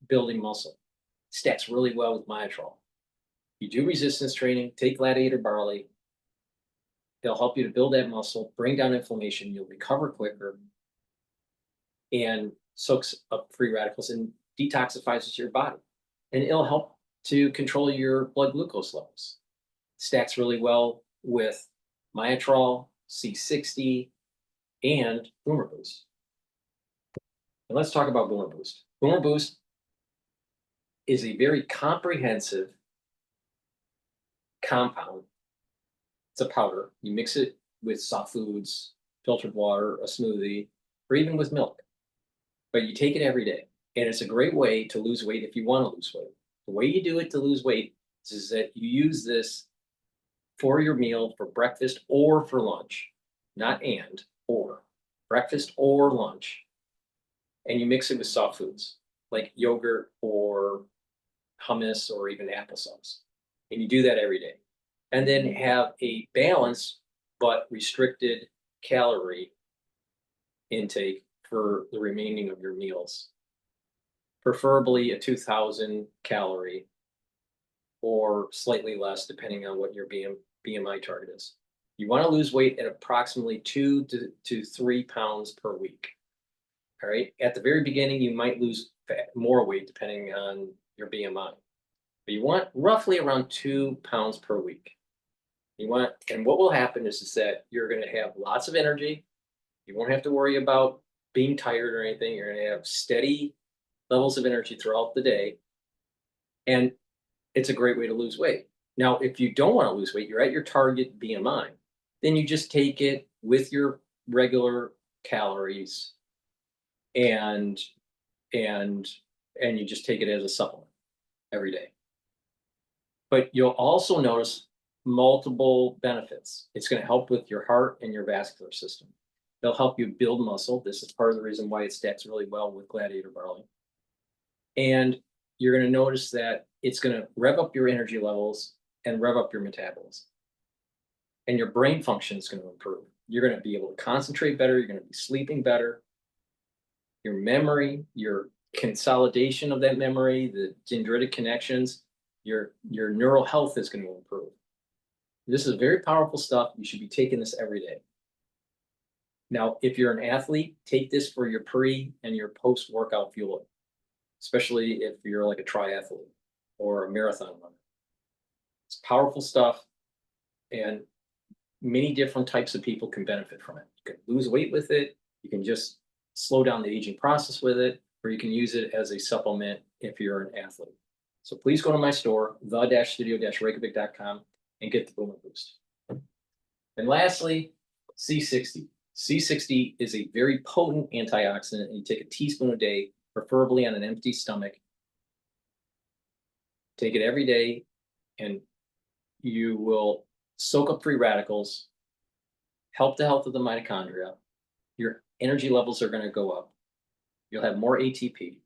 building muscle. Stacks really well with Myotrol. You do resistance training, take gladiator barley. They'll help you to build that muscle, bring down inflammation, you'll recover quicker, and soaks up free radicals and detoxifies your body. And it'll help to control your blood glucose levels. Stacks really well with Myotrol, C60, and Boomer Boost. And let's talk about Boomer Boost. Boomer Boost is a very comprehensive compound. It's a powder. You mix it with soft foods, filtered water, a smoothie, or even with milk. But you take it every day. And it's a great way to lose weight if you want to lose weight. The way you do it to lose weight is that you use this for your meal, for breakfast or for lunch, not and, or breakfast or lunch. And you mix it with soft foods like yogurt or hummus or even applesauce. And you do that every day. And then have a balanced but restricted calorie intake for the remaining of your meals. Preferably a 2,000 calorie or slightly less, depending on what your BMI target is. You want to lose weight at approximately 2 to 3 pounds per week. All right. At the very beginning, you might lose more weight depending on your BMI, but you want roughly around 2 pounds per week. And what will happen is that you're going to have lots of energy. You won't have to worry about being tired or anything. You're going to have steady levels of energy throughout the day. And it's a great way to lose weight. Now, if you don't want to lose weight, you're at your target BMI, then you just take it with your regular calories and you just take it as a supplement every day. But you'll also notice multiple benefits. It's going to help with your heart and your vascular system. It'll help you build muscle. This is part of the reason why it stacks really well with gladiator barley. And you're going to notice that it's going to rev up your energy levels and rev up your metabolism. And your brain function is going to improve. You're going to be able to concentrate better. You're going to be sleeping better. Your memory, your consolidation of that memory, the dendritic connections, your neural health is going to improve. This is very powerful stuff. You should be taking this every day. Now, if you're an athlete, take this for your pre and your post-workout fueling, especially if you're like a triathlete or a marathon runner. It's powerful stuff, and many different types of people can benefit from it. You can lose weight with it, you can just slow down the aging process with it, or you can use it as a supplement if you're an athlete. So please go to my store, the-studio-reykjavik.com, and get the Boomer Boost. And lastly, C60. C60 is a very potent antioxidant, and you take a teaspoon a day, preferably on an empty stomach. Take it every day, and you will soak up free radicals, help the health of the mitochondria. Your energy levels are going to go up. You'll have more ATP.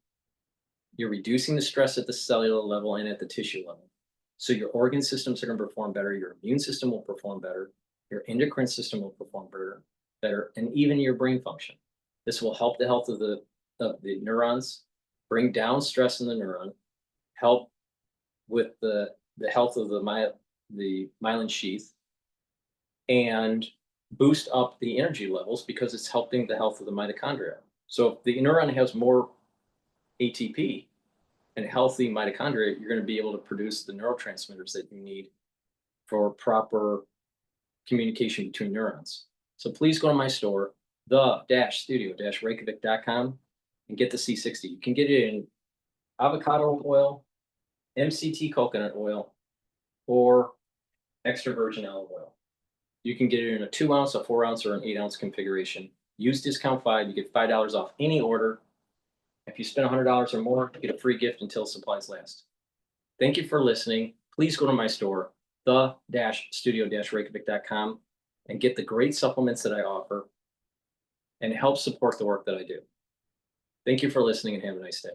You're reducing the stress at the cellular level and at the tissue level. So your organ systems are going to perform better. Your immune system will perform better. Your endocrine system will perform better, and even your brain function. This will help the health of the neurons, bring down stress in the neuron, help with the health of the myelin sheath, and boost up the energy levels because it's helping the health of the mitochondria. So if the neuron has more ATP and healthy mitochondria, you're going to be able to produce the neurotransmitters that you need for proper communication between neurons. So please go to my store, the-studio-reykjavik.com, and get the C60. You can get it in avocado oil, MCT coconut oil, or extra virgin olive oil. You can get it in a 2 ounce, a 4 ounce, or an 8 ounce configuration. Use discount 5, you get $5 off any order. If you spend $100 or more, you get a free gift until supplies last. Thank you for listening. Please go to my store, the-studio-reykjavik.com, and get the great supplements that I offer and help support the work that I do. Thank you for listening, and have a nice day.